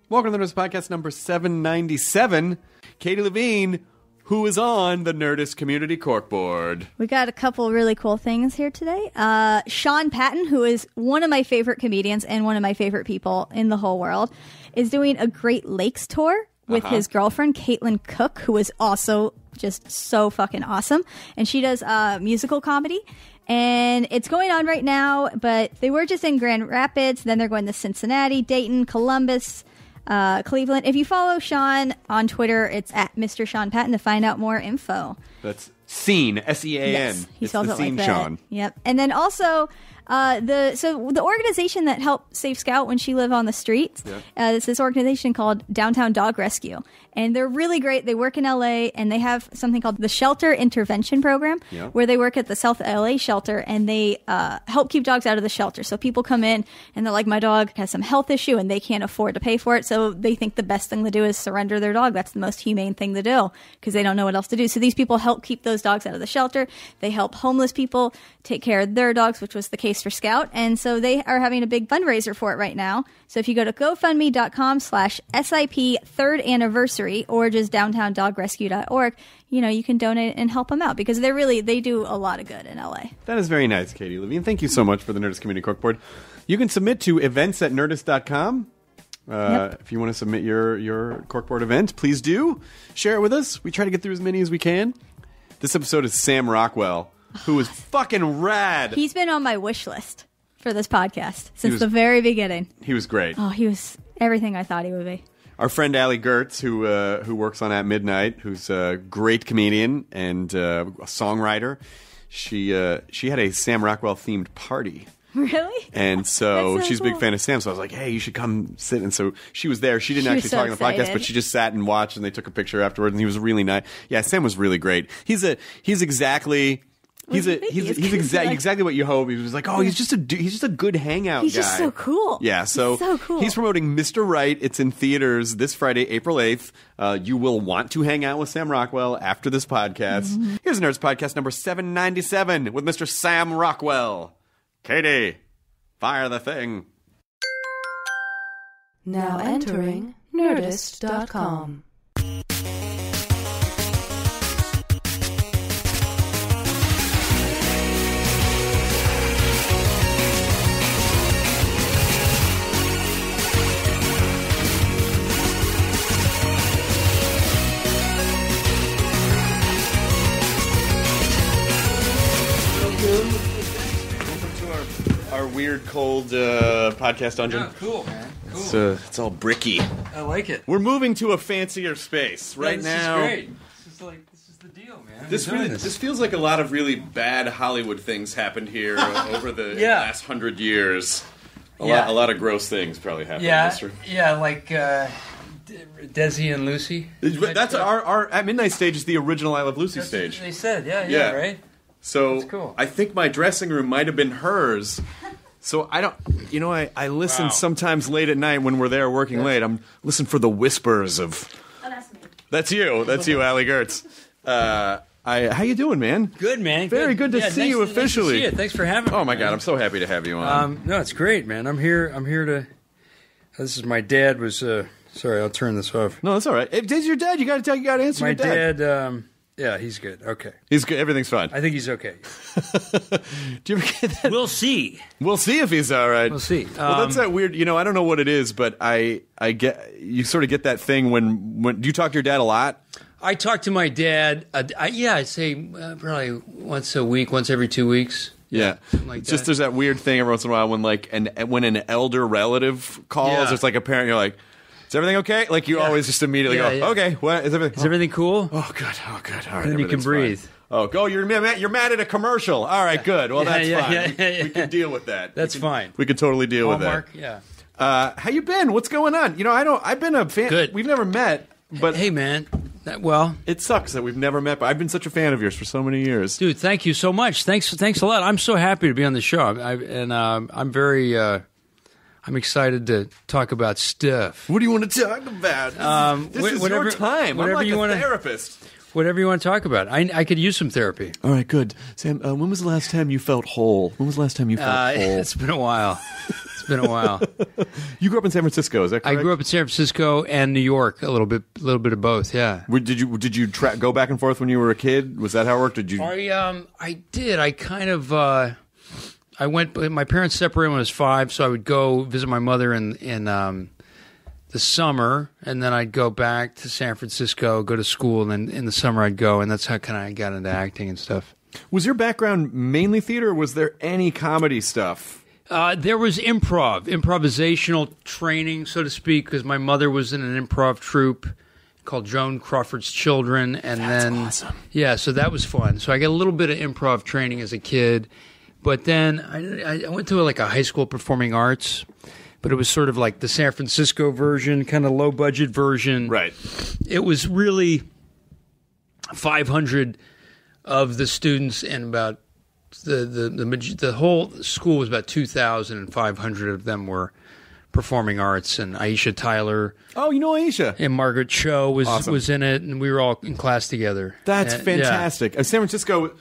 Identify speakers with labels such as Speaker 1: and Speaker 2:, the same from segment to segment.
Speaker 1: Welcome to the Nerdist Podcast number 797. Katie Levine, who is on the Nerdist Community Corkboard.
Speaker 2: We got a couple really cool things here today. Sean Patton, who is one of my favorite comedians and one of my favorite people in the whole world, is doing a Great Lakes tour with his girlfriend, Caitlin Cook, who is also just so fucking awesome. And she does musical comedy. And it's going on right now, but they were just in Grand Rapids. Then they're going to Cincinnati, Dayton, Columbus, Cleveland. If you follow Sean on Twitter, it's at Mr. Sean Patton to find out more info.
Speaker 1: That's Scene, S-E-A-N.
Speaker 2: Yes, he spells it
Speaker 1: Scene
Speaker 2: like that.
Speaker 1: Sean.
Speaker 2: Yep. And then also the organization that helped save Scout when she lived on the streets. Yeah. It's this organization called Downtown Dog Rescue, and they're really great. They work in LA, and they have something called the Shelter Intervention Program, where they work at the South LA shelter, and they help keep dogs out of the shelter. So people come in and they're like, my dog has some health issue and they can't afford to pay for it, so they think the best thing to do is surrender their dog. That's the most humane thing to do because they don't know what else to do. So these people help keep those dogs out of the shelter. They help homeless people take care of their dogs, which was the case for Scout. And so they are having a big fundraiser for it right now. So if you go to GoFundMe.com/SIP 3rd anniversary or just downtowndogrescue.org, you can donate and help them out because they do a lot of good in LA.
Speaker 1: That is very nice, Katie Levine. Thank you so much for the Nerdist Community Corkboard. You can submit to events@nerdist.com. If you want to submit your Corkboard event, please do. Share it with us. We try to get through as many as we can. This episode is Sam Rockwell, who is fucking rad.
Speaker 2: He's been on my wish list for this podcast since the very beginning.
Speaker 1: He was great.
Speaker 2: Oh, he was everything I thought he would be.
Speaker 1: Our friend Allie Gertz, who works on At Midnight, who's a great comedian and a songwriter, she had a Sam Rockwell themed party.
Speaker 2: Really?
Speaker 1: And so she's a big fan of Sam, so I was like, hey, you should come sit. And so she was there. She didn't actually talk on the podcast, but she just sat and watched, and they took a picture afterwards, and he was really nice. Yeah, Sam was really great. He's exactly what you hope. He was like, he's just a good hangout guy.
Speaker 2: He's just so cool.
Speaker 1: Yeah, so
Speaker 2: cool.
Speaker 1: He's promoting Mr. Right. It's in theaters this Friday, April 8th. You will want to hang out with Sam Rockwell after this podcast. Mm-hmm. Here's Nerdist Podcast number 797 with Mr. Sam Rockwell. Katie, fire the thing.
Speaker 3: Now entering Nerdist.com.
Speaker 1: Our weird, cold podcast dungeon.
Speaker 4: Yeah, cool, man. Cool.
Speaker 1: It's all bricky.
Speaker 4: I like it.
Speaker 1: We're moving to a fancier space right now.
Speaker 4: This is great. This is the deal, man.
Speaker 1: This feels like a lot of really bad Hollywood things happened here over the last 100 years. A lot of gross things probably happened.
Speaker 4: Yeah, like Desi and Lucy.
Speaker 1: That's our At Midnight stage is the original I Love Lucy stage.
Speaker 4: They said, yeah, right.
Speaker 1: So
Speaker 4: cool.
Speaker 1: I think my dressing room might have been hers. So I don't, I listen sometimes late at night when we're there working late. I'm listening for the whispers of.
Speaker 2: Oh, that's me.
Speaker 1: That's you, Allie Gertz. How you doing, man?
Speaker 4: Good, man.
Speaker 1: Very good to see you officially.
Speaker 4: Nice to see you. Thanks for having me.
Speaker 1: Oh my God, I'm so happy to have you on.
Speaker 4: No, it's great, man. I'm here to. This is my dad was. Sorry, I'll turn this off.
Speaker 1: No, that's all right. If this is your dad, you got to answer
Speaker 4: my
Speaker 1: your dad.
Speaker 4: My dad. Yeah, he's good. Okay.
Speaker 1: He's good. Everything's fine.
Speaker 4: I think he's okay.
Speaker 1: Do you ever get that?
Speaker 4: We'll see.
Speaker 1: We'll see if he's all right.
Speaker 4: We'll see.
Speaker 1: Well, that's that weird, I don't know what it is, but I you sort of get that thing when do you talk to your dad a lot?
Speaker 4: I talk to my dad, I'd say probably once a week, once every 2 weeks.
Speaker 1: Yeah.
Speaker 4: Like
Speaker 1: it's just there's that weird thing every once in a while when when an elder relative calls, it's like a parent, you're like, is everything okay? Like you always just immediately go, okay, what is everything?
Speaker 4: Is everything cool?
Speaker 1: Oh, good. All right.
Speaker 4: And then you can breathe.
Speaker 1: Fine. You're mad at a commercial. All right, good. Well, that's fine. We can deal with that.
Speaker 4: That's fine.
Speaker 1: We can totally deal with that.
Speaker 4: Yeah.
Speaker 1: How you been? What's going on? I've been a fan.
Speaker 4: Good.
Speaker 1: We've never met, but
Speaker 4: hey, man.
Speaker 1: It sucks that we've never met, but I've been such a fan of yours for so many years.
Speaker 4: Dude, thank you so much. Thanks a lot. I'm so happy to be on the show. I'm very I'm excited to talk about stuff.
Speaker 1: What do you want to talk about? This is your time. I'm like a therapist.
Speaker 4: Whatever you want to talk about. I could use some therapy.
Speaker 1: All right, good. Sam, when was the last time you felt whole? When was the last time you felt whole?
Speaker 4: It's been a while. been a while.
Speaker 1: You grew up in San Francisco, is that correct?
Speaker 4: I grew up in San Francisco and New York, a little bit of both. Yeah.
Speaker 1: Did you go back and forth when you were a kid? Was that how it worked? Did you?
Speaker 4: I did. I kind of. I went. My parents separated when I was 5, so I would go visit my mother in the summer, and then I'd go back to San Francisco, go to school, and then in the summer I'd go, and that's how kind of I got into acting and stuff.
Speaker 1: Was your background mainly theater, or was there any comedy stuff?
Speaker 4: There was improvisational training, so to speak, because my mother was in an improv troupe called Joan Crawford's Children, and
Speaker 1: That's
Speaker 4: then
Speaker 1: awesome.
Speaker 4: Yeah, so that was fun. So I got a little bit of improv training as a kid, but then I went to like a high school performing arts. But it was sort of like the San Francisco version, kind of low-budget version.
Speaker 1: Right.
Speaker 4: It was really 500 of the students, and about the whole school was about 2,500 of them were performing arts. And Aisha Tyler.
Speaker 1: Oh, you know Aisha.
Speaker 4: And Margaret Cho was
Speaker 1: Awesome.
Speaker 4: was in it, and we were all in class together.
Speaker 1: That's
Speaker 4: And,
Speaker 1: fantastic. San Francisco.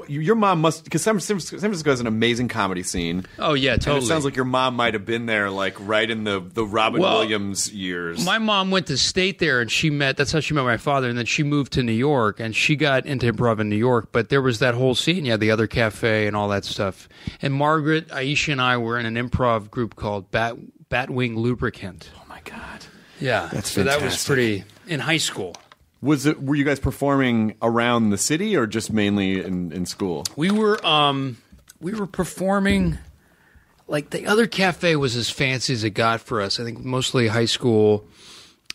Speaker 1: Your mom must, because San Francisco has an amazing comedy scene.
Speaker 4: Oh yeah, totally.
Speaker 1: And it sounds like your mom might have been there, like right in the Robin Williams years.
Speaker 4: My mom went to state there, and that's how she met my father, and then she moved to New York, and she got into improv in New York, but there was that whole scene, the other cafe and all that stuff. And Margaret, Aisha, and I were in an improv group called Batwing Lubricant.
Speaker 1: Oh my God.
Speaker 4: Yeah.
Speaker 1: That's
Speaker 4: so
Speaker 1: fantastic.
Speaker 4: that was pretty, in high school.
Speaker 1: Were you guys performing around the city or just mainly in school?
Speaker 4: We were performing, like the other cafe was as fancy as it got for us. I think mostly high school.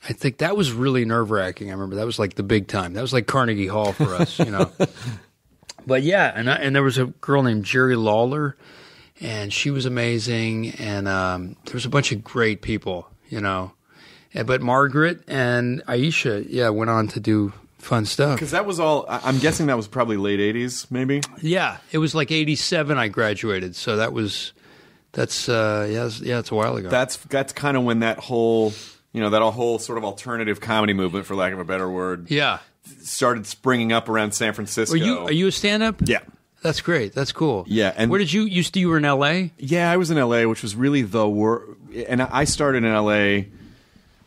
Speaker 4: I think that was really nerve-wracking. I remember that was like the big time. That was like Carnegie Hall for us, But yeah, and there was a girl named Jerry Lawler, and she was amazing. And there was a bunch of great people, But Margaret and Aisha, went on to do fun stuff.
Speaker 1: Because that was all, I'm guessing that was probably late 80s, maybe?
Speaker 4: Yeah, it was like 87 I graduated, so that's a while ago.
Speaker 1: That's kind of when that whole sort of alternative comedy movement, for lack of a better word, started springing up around San Francisco.
Speaker 4: Are you a stand-up?
Speaker 1: Yeah.
Speaker 4: That's great. That's cool.
Speaker 1: Yeah. And
Speaker 4: where did you were in L.A.?
Speaker 1: Yeah, I was in L.A., which was really the worst. And I started in L.A.,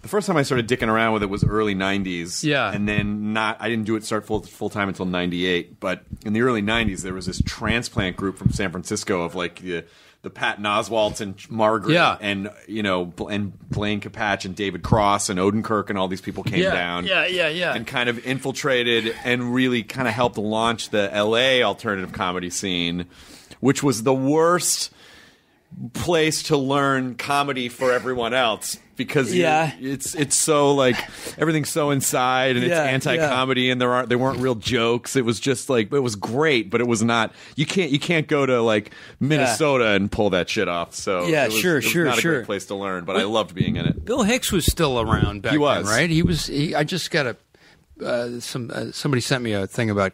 Speaker 1: the first time I started dicking around with it was early 90s.
Speaker 4: Yeah.
Speaker 1: And then I didn't start full time until 98. But in the early 90s, there was this transplant group from San Francisco of like the Patton Oswalts and Margaret and Blaine Capatch and David Cross and Odenkirk and all these people came down.
Speaker 4: Yeah.
Speaker 1: And kind of infiltrated and really kind of helped launch the LA alternative comedy scene, which was the worst place to learn comedy for everyone else, because it's so like everything's so inside and it's anti-comedy and they weren't real jokes. It was just like, it was great, but it was not. You can't go to like Minnesota and pull that shit off. So it was not a great place to learn, but I loved being in it.
Speaker 4: Bill Hicks was still around back then, right? He was. I just got somebody sent me a thing about,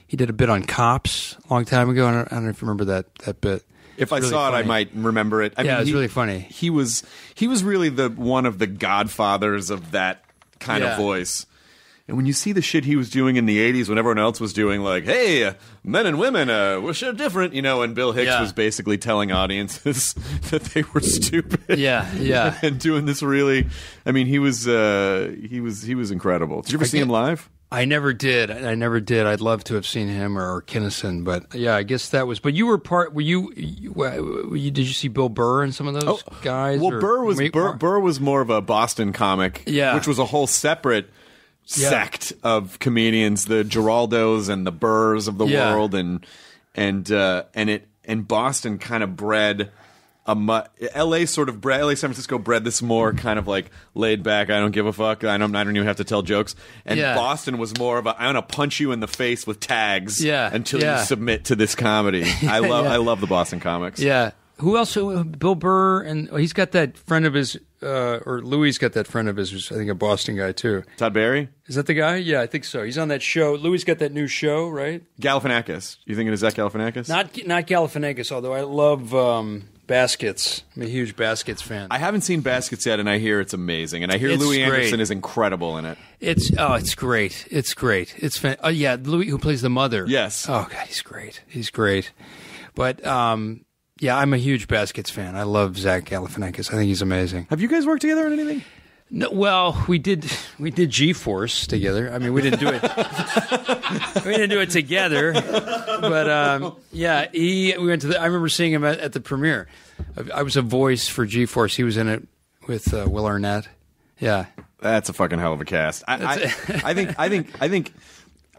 Speaker 4: he did a bit on Cops a long time ago. I don't know if you remember that bit.
Speaker 1: If I saw it, I might remember it. I mean,
Speaker 4: it was really funny.
Speaker 1: He was really one of the godfathers of that kind of voice. And when you see the shit he was doing in the 80s when everyone else was doing like, hey, men and women, we're so different, and Bill Hicks was basically telling audiences that they were stupid.
Speaker 4: Yeah.
Speaker 1: And doing this really, I mean, he was incredible. Did you ever see him live?
Speaker 4: I never did. I'd love to have seen him or Kinnison, but I guess that was. But you were did you see Bill Burr and some of those guys?
Speaker 1: Well, Burr was more of a Boston comic, which was a whole separate sect of comedians, the Giraldos and the Burrs of the world, and Boston kind of bred. LA San Francisco bred this more kind of like laid back, I don't give a fuck, I don't even have to tell jokes. And Boston was more of I'm gonna punch you in the face with tags until you submit to this comedy. I love the Boston comics.
Speaker 4: Yeah. Who else? Bill Burr, and he's got that friend of his, or Louis got that friend of his, who's I think a Boston guy too.
Speaker 1: Todd Barry?
Speaker 4: Is that the guy? Yeah, I think so. He's on that show. Louis got that new show, right?
Speaker 1: Galifianakis. You thinking of Zach Galifianakis?
Speaker 4: Not Galifianakis, although I love Baskets. I'm a huge Baskets fan.
Speaker 1: I haven't seen Baskets yet, and I hear it's amazing. And I hear Louis Anderson is incredible in it.
Speaker 4: It's great. It's great. It's Louis, who plays the mother.
Speaker 1: Yes.
Speaker 4: Oh God, he's great. But Yeah, I'm a huge Baskets fan. I love Zach Galifianakis. I think he's amazing.
Speaker 1: Have you guys worked together on anything?
Speaker 4: No, well, we did G-Force together. I mean, we didn't do it. We didn't do it together, but yeah, we went to. I remember seeing him at the premiere. I was a voice for G-Force. He was in it with Will Arnett. Yeah,
Speaker 1: that's a fucking hell of a cast. I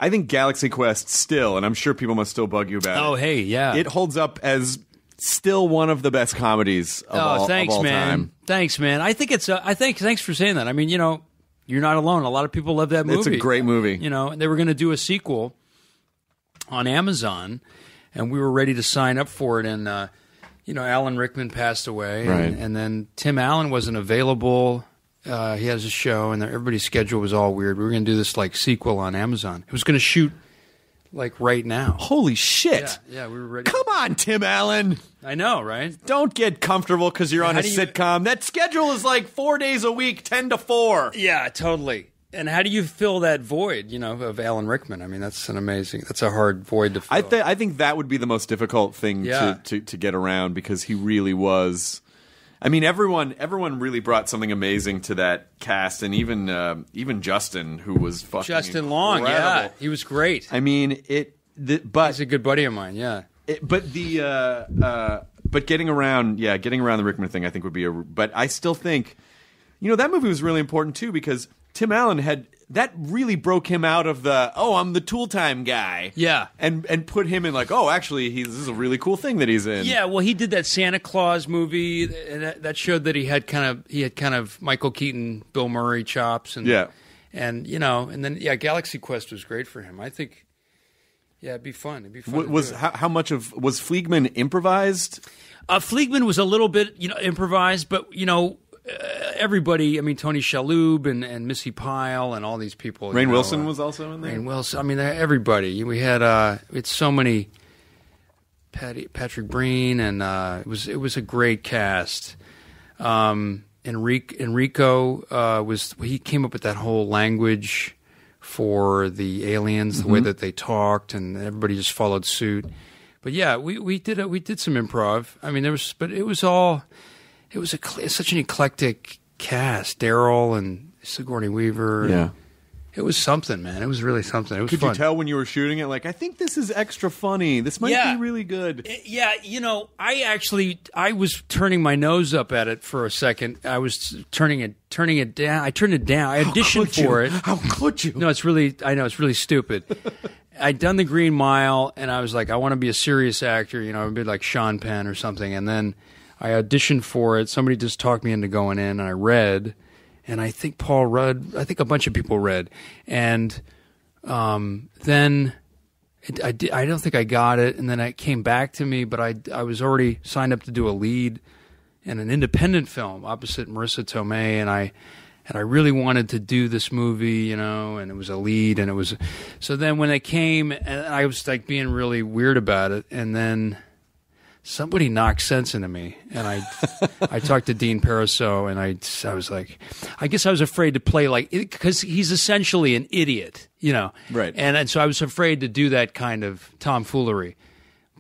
Speaker 1: think Galaxy Quest still, and I'm sure people must still bug you about it.
Speaker 4: Oh, hey, yeah,
Speaker 1: it holds up as still one of the best comedies of all time.
Speaker 4: Thanks, man. I think it's. Thanks for saying that. I mean, you're not alone. A lot of people love that movie.
Speaker 1: It's a great movie.
Speaker 4: And they were going to do a sequel on Amazon, and we were ready to sign up for it. And Alan Rickman passed away,
Speaker 1: right.
Speaker 4: and then Tim Allen wasn't available. He has a show, and everybody's schedule was all weird. We were going to do this sequel on Amazon. It was going to shoot right now.
Speaker 1: Holy shit!
Speaker 4: Yeah, we were ready.
Speaker 1: Come on, Tim Allen.
Speaker 4: I know, right?
Speaker 1: Don't get comfortable because you're on a sitcom. That schedule is 4 days a week, 10 to 4.
Speaker 4: Yeah, totally. And how do you fill that void, of Alan Rickman? I mean, that's a hard void to fill.
Speaker 1: I think that would be the most difficult thing to get around because he really was. I mean, everyone really brought something amazing to that cast, and even Justin, who was fucking
Speaker 4: Justin Long,
Speaker 1: incredible.
Speaker 4: Yeah, he was great.
Speaker 1: I mean, but
Speaker 4: he's a good buddy of mine, yeah.
Speaker 1: But getting around the Rickman thing, I think would be But I still think, that movie was really important too because Tim Allen that really broke him out of the I'm the Tool Time guy,
Speaker 4: yeah,
Speaker 1: and put him in actually this is a really cool thing that he's in.
Speaker 4: Yeah, well, he did that Santa Claus movie, and that showed that he had kind of Michael Keaton, Bill Murray chops, and then Galaxy Quest was great for him. I think. Yeah, it'd be fun.
Speaker 1: How much was Fleegman improvised?
Speaker 4: Fleegman was a little bit, improvised, but everybody. I mean, Tony Shalhoub and Missy Pyle and all these people.
Speaker 1: Rainn Wilson was also in there.
Speaker 4: Rainn Wilson. I mean, everybody. We had it's so many. Patrick Breen, and it was a great cast. Enrico he came up with that whole language for the aliens, the way that they talked, and everybody just followed suit. But yeah, we did some improv. I mean, it was such an eclectic cast. Daryl and Sigourney Weaver.
Speaker 1: Yeah.
Speaker 4: It was something, man. It was really something. It was fun.
Speaker 1: Could you tell when you were shooting it? I think this is extra funny. This might be really good.
Speaker 4: Yeah, I was turning my nose up at it for a second. I was turning it down. I turned it down. I auditioned for it.
Speaker 1: How could you?
Speaker 4: No, I know it's really stupid. I'd done the Green Mile, and I was like, I want to be a serious actor. I'd be like Sean Penn or something. And then I auditioned for it. Somebody just talked me into going in, and I read. And I think Paul Rudd, I think a bunch of people read. And then I don't think I got it. And then it came back to me, but I was already signed up to do a lead in an independent film opposite Marissa Tomei. And I really wanted to do this movie, and it was a lead. And it was. So then when it came, and I was being really weird about it. And then somebody knocked sense into me, and I talked to Dean Pariseau, and I was like, I guess I was afraid to play because he's essentially an idiot,
Speaker 1: right?
Speaker 4: And so I was afraid to do that kind of tomfoolery,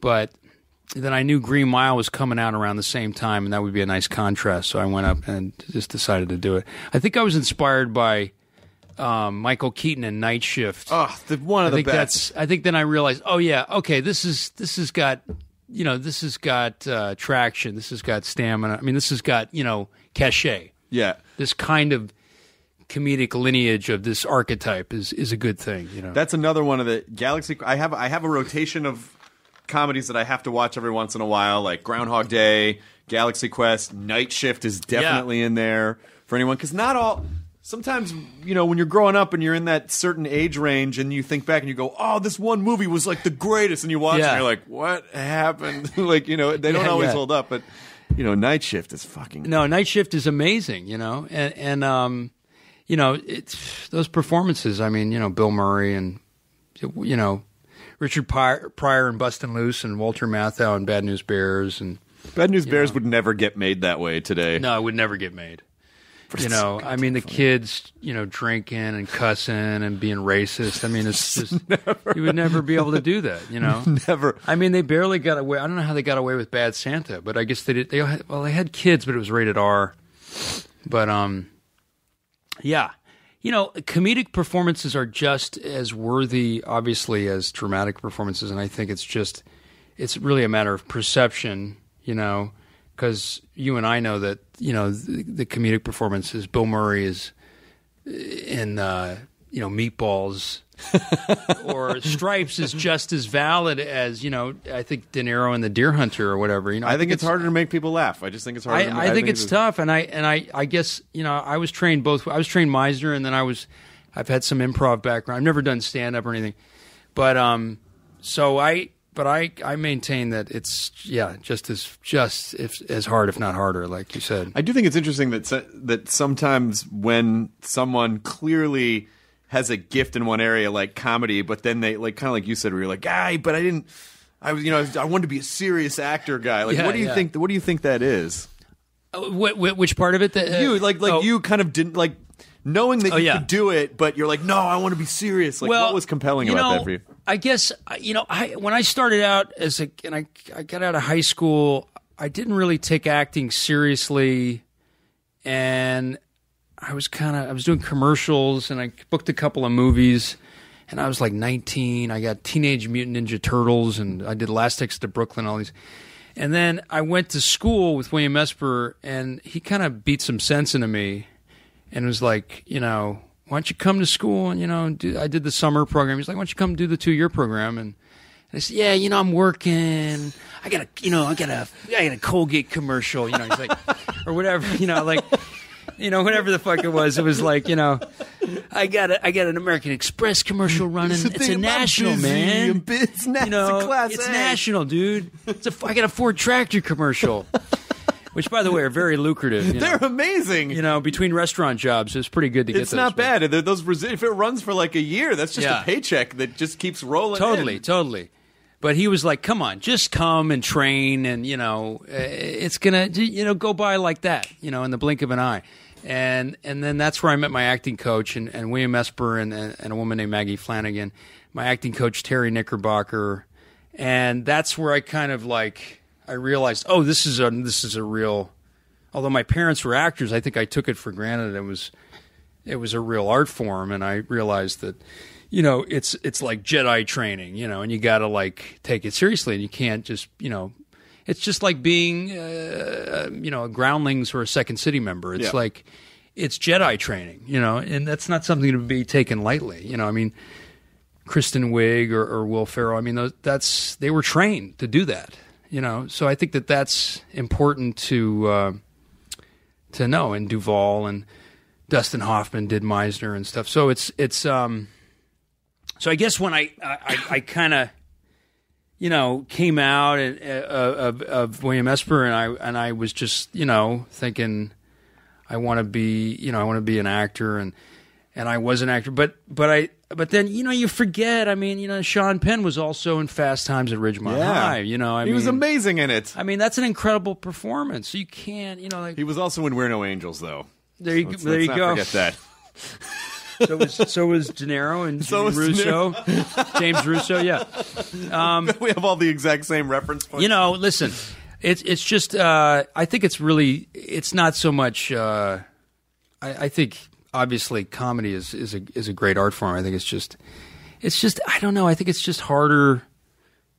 Speaker 4: but then I knew Green Mile was coming out around the same time, and that would be a nice contrast. So I went up and just decided to do it. I think I was inspired by Michael Keaton in Night Shift.
Speaker 1: Oh, one of the best.
Speaker 4: I think then I realized, oh yeah, okay, this has got. This has got traction. This has got stamina. I mean, this has got, cachet.
Speaker 1: Yeah.
Speaker 4: This kind of comedic lineage of this archetype is a good thing,
Speaker 1: That's another one of the Galaxy. I have a rotation of comedies that I have to watch every once in a while, like Groundhog Day, Galaxy Quest, Night Shift is definitely in there for anyone, because not all. Sometimes, when you're growing up and you're in that certain age range and you think back and you go, oh, this one movie was the greatest, and you watch it and you're like, what happened? They don't always hold up, but, Night Shift is fucking...
Speaker 4: No, Night Shift is amazing, and it's those performances, I mean, Bill Murray and, Richard Pryor and Bustin' Loose and Walter Matthau and Bad News Bears. And
Speaker 1: Bad News Bears would never get made that way today.
Speaker 4: No, it would never get made. You know, I mean, the kids, you know, drinking and cussing and being racist. I mean, it's just you would never be able to do that. You know,
Speaker 1: Never.
Speaker 4: I mean, they barely got away. I don't know how they got away with Bad Santa, but I guess they did. They had kids, but it was rated R. But yeah, you know, comedic performances are just as worthy, obviously, as dramatic performances, and I think it's really a matter of perception. You know. Because you and I know that, you know, the comedic performances, Bill Murray is in, you know, Meatballs or Stripes is just as valid as, you know, I think De Niro in The Deer Hunter or whatever. You know,
Speaker 1: I think it's harder to make people laugh. I just think it's harder.
Speaker 4: I think it's tough, and I guess, you know, I was trained both. I was trained Meisner, and then I've had some improv background. I've never done stand up or anything, but I maintain that it's just as hard, if not harder, like you said.
Speaker 1: I do think it's interesting that sometimes when someone clearly has a gift in one area, like comedy, but then they like kind of like you said, where you're like, but I wanted to be a serious actor guy. Like, what do you think? What do you think that is?
Speaker 4: Which part of it?
Speaker 1: You kind of didn't like. Knowing that you could do it, but you're like, no, I want to be serious. Like, what was compelling about that for you?
Speaker 4: I guess, you know, when I started out and I got out of high school, I didn't really take acting seriously, and I was doing commercials, and I booked a couple of movies, and I was like 19. I got Teenage Mutant Ninja Turtles, and I did Last Exit to Brooklyn, all these. And then I went to school with William Esper, and he kind of beat some sense into me. And it was like, you know, why don't you come to school and, you know, I did the summer program. He's like, why don't you come do the 2-year program? And I said, yeah, you know, I'm working. I got a Colgate commercial, you know. He's like, or whatever, you know, like, you know, whatever the fuck it was. It was like, you know, I got an American Express commercial running. It's a national, man.
Speaker 1: It's
Speaker 4: national, dude. I got a Ford tractor commercial. Which, by the way, are very lucrative. You know?
Speaker 1: They're amazing.
Speaker 4: You know, between restaurant jobs, it's pretty good to get those.
Speaker 1: It's not bad. If it runs for like a year, that's just a paycheck that just keeps rolling in.
Speaker 4: Totally. But he was like, come on, just come and train, and, you know, it's going to, you know, go by like that, you know, in the blink of an eye. And then that's where I met my acting coach, and William Esper and a woman named Maggie Flanagan, my acting coach, Terry Knickerbocker. And that's where I kind of like... I realized, this is a real. Although my parents were actors, I think I took it for granted. It was a real art form, and I realized that, you know, it's like Jedi training, you know, and you got to like take it seriously, and you can't just, you know, it's just like being, you know, a Groundlings or a Second City member. It's like it's Jedi training, you know, and that's not something to be taken lightly, you know. I mean, Kristen Wiig or Will Ferrell, I mean, they were trained to do that. You know, so I think that's important to know. And Duvall and Dustin Hoffman did Meisner and stuff. So it's so I guess when I kind of, you know, came out of William Esper, and I was just, you know, thinking I want to be an actor, and I was an actor, but then, you know, you forget. I mean, you know, Sean Penn was also in Fast Times at Ridgemont High. You know,
Speaker 1: he was amazing in it.
Speaker 4: I mean, that's an incredible performance. So you can't, you know, like
Speaker 1: he was also in We're No Angels, though.
Speaker 4: There you go. Forget
Speaker 1: that.
Speaker 4: So was De Niro and Russo, James Russo. Yeah,
Speaker 1: we have all the exact same reference points.
Speaker 4: You know, listen, it's just I think it's not so much. I think. Obviously, comedy is a great art form. I think it's just I don't know. I think it's just harder.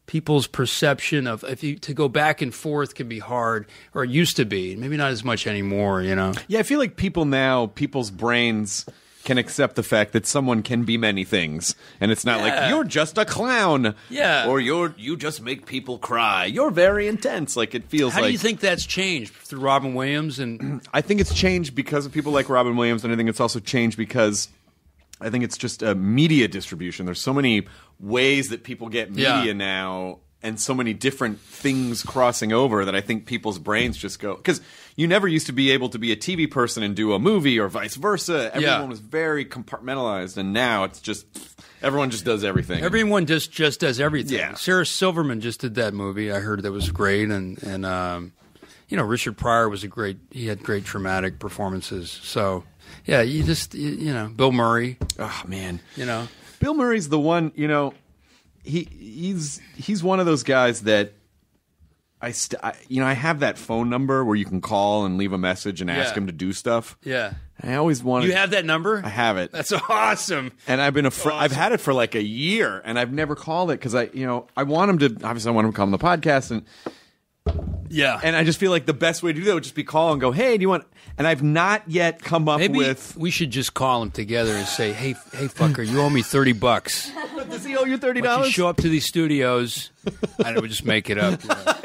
Speaker 4: People's perception of to go back and forth can be hard, or it used to be. Maybe not as much anymore. You know.
Speaker 1: Yeah, I feel like people's brains can accept the fact that someone can be many things, and it's not like you're just a clown, or you just make people cry. You're very intense. Like it feels.
Speaker 4: How do you think that's changed through Robin Williams? And
Speaker 1: I think it's changed because of people like Robin Williams, and I think it's also changed because I think it's just a media distribution. There's so many ways that people get media now, and so many different things crossing over that I think people's brains just go, because you never used to be able to be a TV person and do a movie or vice versa. Everyone was very compartmentalized, and now it's just everyone just does everything.
Speaker 4: Everyone just does everything.
Speaker 1: Yeah.
Speaker 4: Sarah Silverman just did that movie. I heard that was great, and Richard Pryor was he had great dramatic performances. So, yeah, Bill Murray.
Speaker 1: Oh, man.
Speaker 4: Bill
Speaker 1: Murray's the one, he's one of those guys that I have that phone number where you can call and leave a message and ask him to do stuff.
Speaker 4: Yeah.
Speaker 1: I always wanted.
Speaker 4: You have that number?
Speaker 1: I have it.
Speaker 4: That's awesome.
Speaker 1: And I've been I've had it for like a year, and I've never called it because I want him to. Obviously, I want him to come on the podcast, and and I just feel like the best way to do that would just be call and go, "Hey, do you want?" And I've not yet come up with.
Speaker 4: We should just call him together and say, "Hey, fucker, you owe me $30."
Speaker 1: Does he owe you $30?
Speaker 4: You show up to these studios. I don't know, just make it up.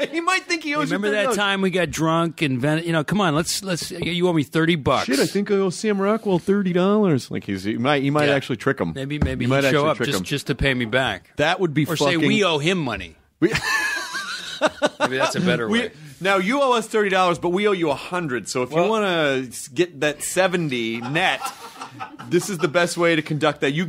Speaker 1: He might think he owes.
Speaker 4: Remember
Speaker 1: you $30.
Speaker 4: that time we got drunk and come on, let's. You owe me $30.
Speaker 1: Shit, I think I owe Sam Rockwell $30. Like he might actually trick him.
Speaker 4: Maybe he might show up just to pay me back.
Speaker 1: That would be
Speaker 4: or
Speaker 1: fucking.
Speaker 4: Say we owe him money. Maybe that's a better way.
Speaker 1: Now you owe us $30, but we owe you $100. So if you want to get that $70 net, this is the best way to conduct that. You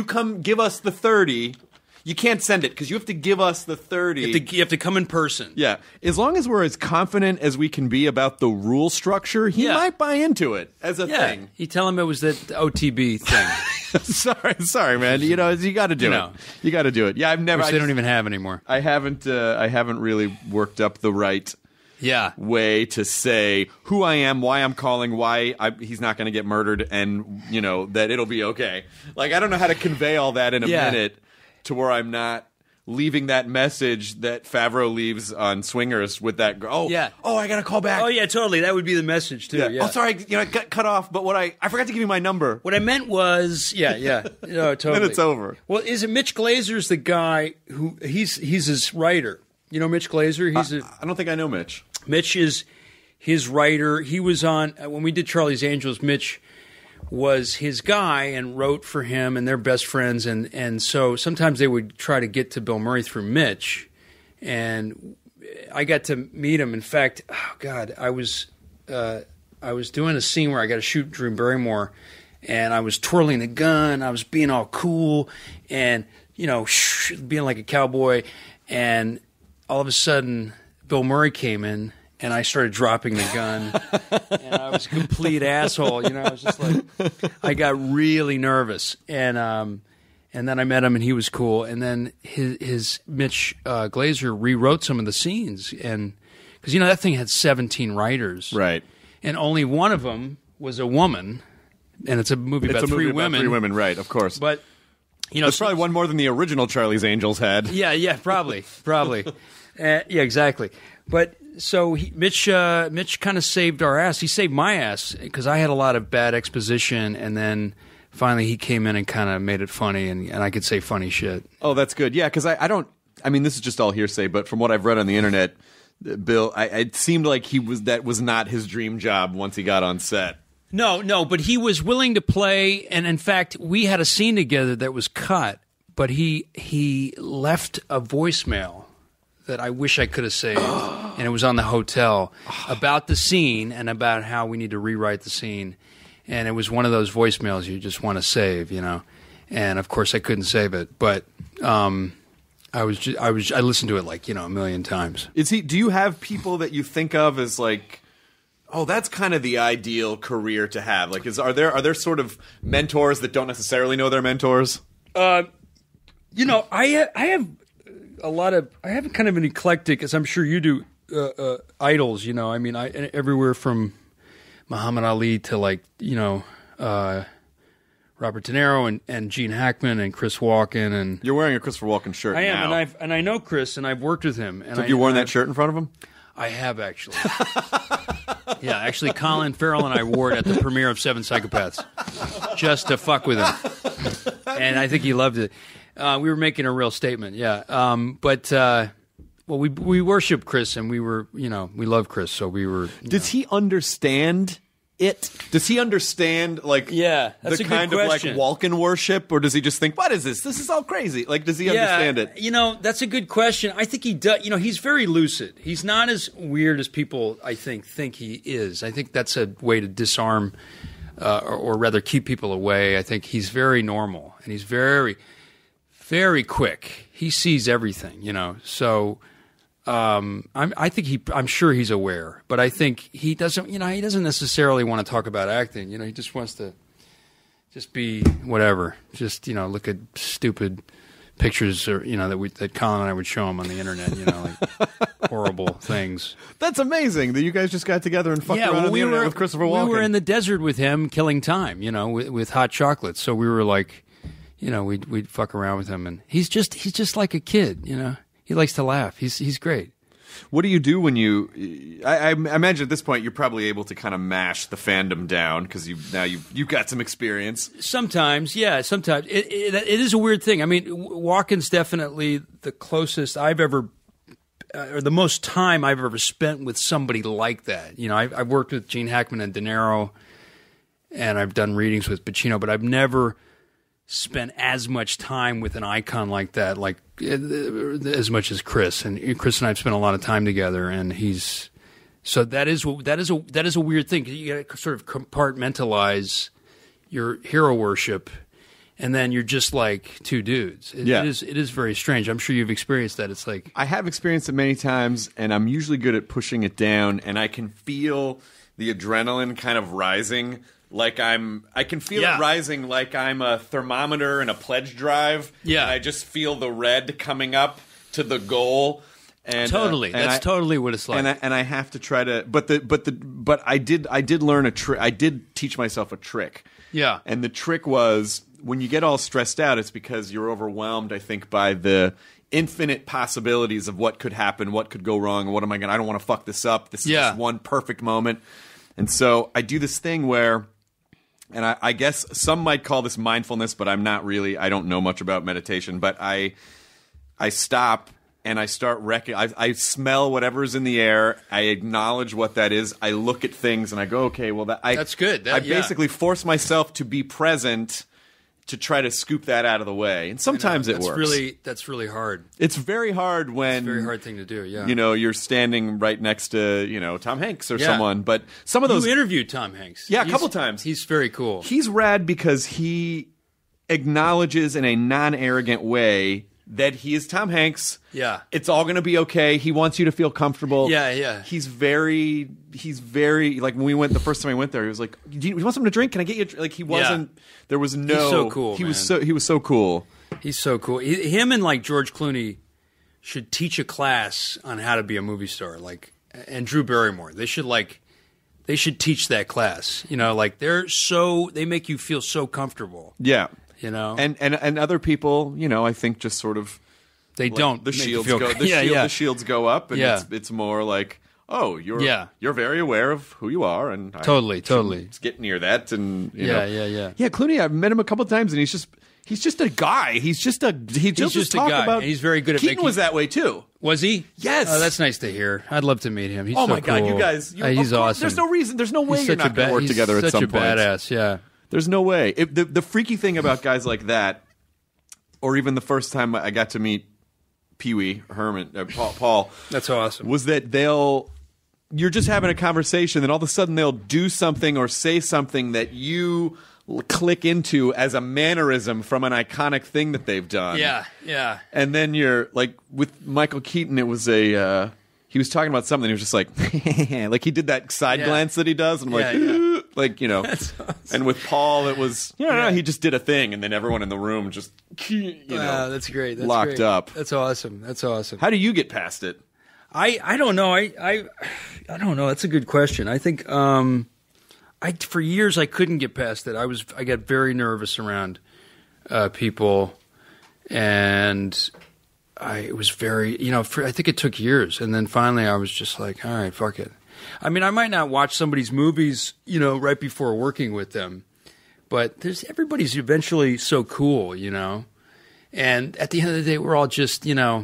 Speaker 1: come give us the $30. You can't send it because you have to give us the $30.
Speaker 4: You have to come in person.
Speaker 1: Yeah, as long as we're as confident as we can be about the rule structure, he might buy into it as a thing.
Speaker 4: You tell him it was that OTB thing.
Speaker 1: sorry, man. You got to do it. You got to do it. Yeah, I've never.
Speaker 4: Which they don't even have anymore.
Speaker 1: I haven't really worked up the right. Way to say who I am, why I'm calling, why he's not going to get murdered, and that it'll be okay. Like I don't know how to convey all that in a minute to where I'm not leaving that message that Favreau leaves on Swingers with that. Oh, I got to call back.
Speaker 4: Oh yeah, totally. That would be the message too. Yeah.
Speaker 1: Oh, sorry, I got cut off. But I forgot to give you my number.
Speaker 4: What I meant was, no, totally.
Speaker 1: Then it's over.
Speaker 4: Well, is it Mitch Glazer's the guy who he's his writer? Mitch Glazer.
Speaker 1: I don't think I know Mitch.
Speaker 4: Mitch is his writer. He was on when we did Charlie's Angels. Mitch was his guy and wrote for him, and they're best friends. And so sometimes they would try to get to Bill Murray through Mitch, and I got to meet him. In fact, oh God, I was doing a scene where I got to shoot Drew Barrymore, and I was twirling the gun. I was being all cool and being like a cowboy, and all of a sudden Bill Murray came in, and I started dropping the gun, and I was a complete asshole. I was just like, I got really nervous, and then I met him, and he was cool. And then his Mitch Glazer rewrote some of the scenes, and because that thing had 17 writers,
Speaker 1: right?
Speaker 4: And only one of them was a woman, and it's a movie about three women,
Speaker 1: right? Of course,
Speaker 4: but
Speaker 1: it's probably one more than the original Charlie's Angels had.
Speaker 4: Yeah, probably. Yeah, exactly. But so Mitch kind of saved our ass. He saved my ass because I had a lot of bad exposition, and then finally he came in and kind of made it funny, and I could say funny shit.
Speaker 1: Oh, that's good. Yeah, because I don't. I mean, this is just all hearsay, but from what I've read on the internet, Bill, it seemed like that was not his dream job once he got on set.
Speaker 4: No, but he was willing to play, and in fact, we had a scene together that was cut, but he left a voicemail that I wish I could have saved, and it was on the hotel about the scene and about how we need to rewrite the scene, and it was one of those voicemails you just want to save, and of course I couldn't save it, but I listened to it like a million times.
Speaker 1: Do you have people that you think of as like, oh, that's kind of the ideal career to have? Like, are there sort of mentors that don't necessarily know their mentors?
Speaker 4: I have I have kind of an eclectic, as I'm sure you do, idols. I mean, everywhere from Muhammad Ali to Robert De Niro and Gene Hackman and Chris Walken. And
Speaker 1: you're wearing a Christopher Walken shirt.
Speaker 4: I am,
Speaker 1: now.
Speaker 4: and I know Chris, and I've worked with him. And
Speaker 1: have you worn that shirt in front of him?
Speaker 4: I have actually. Yeah, actually, Colin Farrell and I wore it at the premiere of Seven Psychopaths just to fuck with him, and I think he loved it. We were making a real statement, yeah. We worship Chris, and we were, we love Chris, so we were.
Speaker 1: Does he understand it? Does he understand
Speaker 4: that's
Speaker 1: the kind of Walken worship, or does he just think, what is this? This is all crazy. Like, does he understand it?
Speaker 4: That's a good question. I think he does. He's very lucid. He's not as weird as people I think he is. I think that's a way to disarm, or rather keep people away. I think he's very normal, and he's very, very quick. He sees everything, So I'm sure he's aware, but I think he doesn't necessarily want to talk about acting. He just wants to just be whatever. Just, look at stupid pictures or, that Colin and I would show him on the internet, like horrible things.
Speaker 1: That's amazing that you guys just got together and fucked around on the internet with Christopher Walken.
Speaker 4: We were in the desert with him killing time, with hot chocolate. So we were like, we'd fuck around with him, and he's just like a kid, He likes to laugh. He's great.
Speaker 1: What do you do when you? I imagine at this point you're probably able to kind of mash the fandom down because you've got some experience.
Speaker 4: Sometimes, yeah. Sometimes it is a weird thing. I mean, Walken's definitely the closest I've ever, or the most time I've ever spent with somebody like that. I've worked with Gene Hackman and De Niro, and I've done readings with Pacino, but I've never spent as much time with an icon like that, like as much as Chris. And Chris and I have spent a lot of time together, and that is a weird thing. You got to sort of compartmentalize your hero worship, and then you're just like two dudes. It is very strange. I'm sure you've experienced that. It's like
Speaker 1: I have experienced it many times, and I'm usually good at pushing it down, and I can feel the adrenaline kind of rising. I can feel it rising like I'm a thermometer in a pledge drive.
Speaker 4: Yeah.
Speaker 1: And I just feel the red coming up to the goal. And
Speaker 4: totally. That's totally what it's like.
Speaker 1: And I have to try to but I did learn a trick. I did teach myself a trick.
Speaker 4: Yeah.
Speaker 1: And the trick was when you get all stressed out, it's because you're overwhelmed, I think, by the infinite possibilities of what could happen, what could go wrong, what am I I don't want to fuck this up. This is just one perfect moment. And so I do this thing where, and I guess some might call this mindfulness, but I'm not really. I don't know much about meditation, but I stop and I start I smell whatever's in the air. I acknowledge what that is. I look at things and I go, okay, well, that's
Speaker 4: good.
Speaker 1: I basically force myself to be present to try to scoop that out of the way. And sometimes it works.
Speaker 4: That's really hard.
Speaker 1: It's very hard when...
Speaker 4: It's a very hard thing to do, yeah.
Speaker 1: You're standing right next to, Tom Hanks or someone. But some of those...
Speaker 4: You interviewed Tom Hanks.
Speaker 1: Yeah, a couple times.
Speaker 4: He's very cool.
Speaker 1: He's rad because he acknowledges in a non-arrogant way that he is Tom Hanks.
Speaker 4: Yeah.
Speaker 1: It's all going to be okay. He wants you to feel comfortable.
Speaker 4: Yeah, yeah.
Speaker 1: He's very like when we went the first time we went there, he was like, "Do you want something to drink? Can I get you?" Like he wasn't. Yeah. There was no.
Speaker 4: He's so cool.
Speaker 1: He was so cool.
Speaker 4: He's so cool. Him and like George Clooney should teach a class on how to be a movie star. Like, and Drew Barrymore. They should teach that class. Like they make you feel so comfortable.
Speaker 1: Yeah.
Speaker 4: And
Speaker 1: other people, I think just sort of
Speaker 4: they don't.
Speaker 1: The shields go. The shields go up, and it's more like, oh, you're very aware of who you are, and
Speaker 4: totally
Speaker 1: get near that, and
Speaker 4: yeah.
Speaker 1: Clooney, I've met him a couple of times, and he's just a guy. He's just a guy.
Speaker 4: And he's very good at
Speaker 1: Keaton was that way too.
Speaker 4: Was he?
Speaker 1: Yes.
Speaker 4: Oh, that's nice to hear. I'd love to meet him. He's
Speaker 1: my God, you guys!
Speaker 4: He's awesome.
Speaker 1: There's no way you're not going to work together at some point.
Speaker 4: Such a badass. Yeah.
Speaker 1: There's no way. The freaky thing about guys like that, or even the first time I got to meet Pee Wee Herman, Paul.
Speaker 4: That's awesome.
Speaker 1: Was that you're just having a conversation, and all of a sudden they'll do something or say something that you click into as a mannerism from an iconic thing that they've done.
Speaker 4: Yeah.
Speaker 1: And then you're like with Michael Keaton, it was he was talking about something. He was just like, like he did that side glance that he does, and I'm like, like That's awesome. And with Paul, it was he just did a thing, and then everyone in the room just
Speaker 4: that's great. That's
Speaker 1: locked
Speaker 4: great.
Speaker 1: up.
Speaker 4: That's awesome.
Speaker 1: How do you get past it?
Speaker 4: I don't know. I don't know. That's a good question. I think for years I couldn't get past it. I got very nervous around people, and it was very, I think it took years. And then finally I was just like, all right, fuck it. I mean, I might not watch somebody's movies, right before working with them, but everybody's eventually so cool, and at the end of the day, we're all just, we're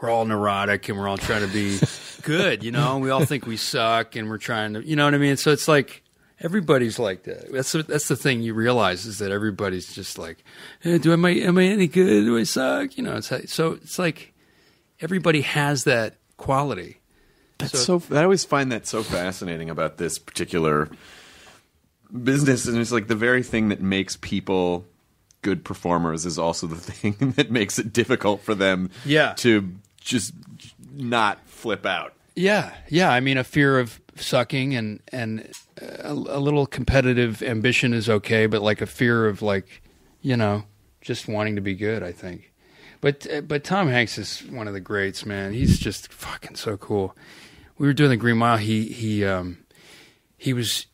Speaker 4: all neurotic and we're all trying to be good, we all think we suck and we're trying to, you know what I mean? So it's like, everybody's like that. That's the thing you realize is that everybody's just like, hey, am I any good? Do I suck? So it's like everybody has that quality.
Speaker 1: I always find that so fascinating about this particular business, and it's like the very thing that makes people good performers is also the thing that makes it difficult for them to just not flip out.
Speaker 4: Yeah. I mean, a fear of sucking and a little competitive ambition is okay, but like a fear of like, just wanting to be good, I think. But Tom Hanks is one of the greats, man. He's just fucking so cool. We were doing the Green Mile. He was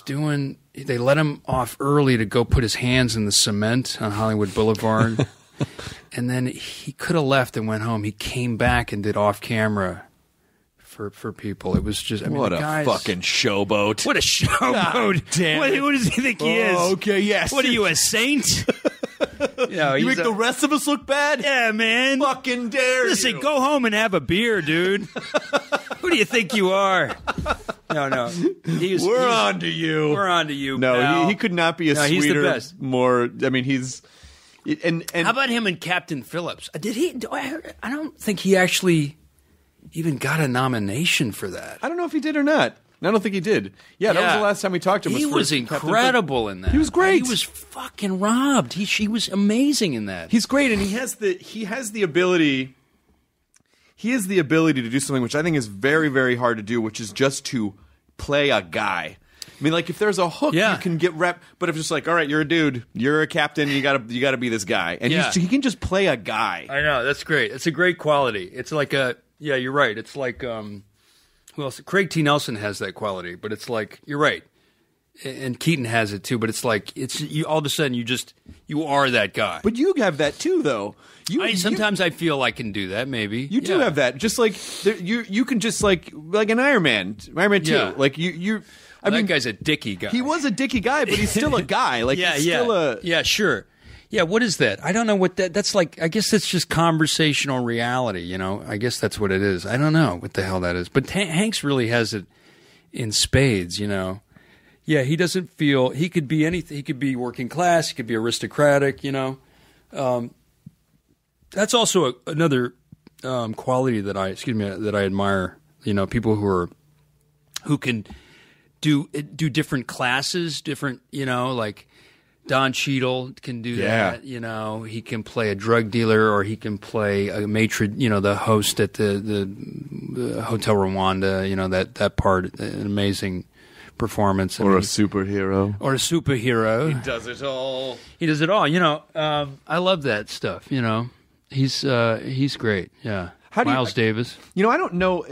Speaker 4: doing. They let him off early to go put his hands in the cement on Hollywood Boulevard, and then he could have left and went home. He came back and did off camera for people. It was just
Speaker 1: what a fucking showboat.
Speaker 4: What a showboat!
Speaker 1: Damn.
Speaker 4: What does he think he is?
Speaker 1: Okay, yes.
Speaker 4: What are you, a saint?
Speaker 1: You make the rest of us look bad?
Speaker 4: Yeah, man.
Speaker 1: Fucking dare
Speaker 4: Listen,
Speaker 1: you.
Speaker 4: go home and have a beer, dude. Who do you think you are? No.
Speaker 1: We're on to you.
Speaker 4: We're on to you.
Speaker 1: No,
Speaker 4: pal.
Speaker 1: he could not be a sweeter,
Speaker 4: he's the best.
Speaker 1: more. I mean, he's. And
Speaker 4: How about him and Captain Phillips? Did he? I don't think he actually even got a nomination for that.
Speaker 1: I don't know if he did or not. I don't think he did. Yeah, that was the last time we talked to him.
Speaker 4: He was incredible in that.
Speaker 1: He was great.
Speaker 4: He was fucking robbed. He was amazing in that.
Speaker 1: He's great, and he has the ability. He has the ability to do something which I think is very, very hard to do, which is just to play a guy. I mean, like if there's a hook, you can get rep. But if it's just like, all right, you're a dude, you're a captain, you gotta be this guy, and he can just play a guy.
Speaker 4: I know, that's great. It's a great quality. It's like you're right. It's like who else? Craig T. Nelson has that quality, but it's like you're right, and Keaton has it too. But it's like you all of a sudden you are that guy.
Speaker 1: But you have that too, though.
Speaker 4: Sometimes I feel I can do that. Maybe
Speaker 1: you do have that. Just like you can just like an Iron Man 2. Like you. I mean,
Speaker 4: that guy's a dicky guy.
Speaker 1: He was a dicky guy, but he's still a guy. Like
Speaker 4: sure. Yeah, what is that? I don't know what that's like. I guess that's just conversational reality, I guess that's what it is. I don't know what the hell that is. But Hanks really has it in spades, Yeah, he doesn't feel... He could be anything. He could be working class. He could be aristocratic, That's also another quality that I admire, people who can do different classes, different, like... Don Cheadle can do that, He can play a drug dealer, or he can play a maitre, the host at the Hotel Rwanda. That part, an amazing performance.
Speaker 1: Or a superhero.
Speaker 4: He
Speaker 1: does it all.
Speaker 4: I love that stuff. He's great. Yeah. Miles Davis.
Speaker 1: I don't know.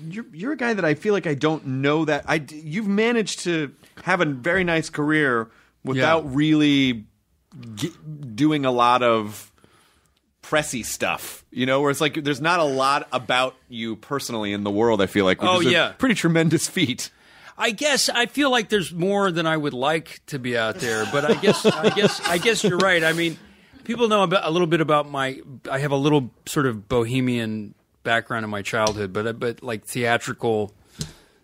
Speaker 1: You're a guy that I feel like I don't know that. You've managed to have a very nice career without really doing a lot of pressy stuff, where it's like there's not a lot about you personally in the world, I feel like, which is a pretty tremendous feat.
Speaker 4: I guess I feel like there's more than I would like to be out there, but I guess you're right. I mean, people know a little bit about I have a little sort of bohemian background in my childhood, but like theatrical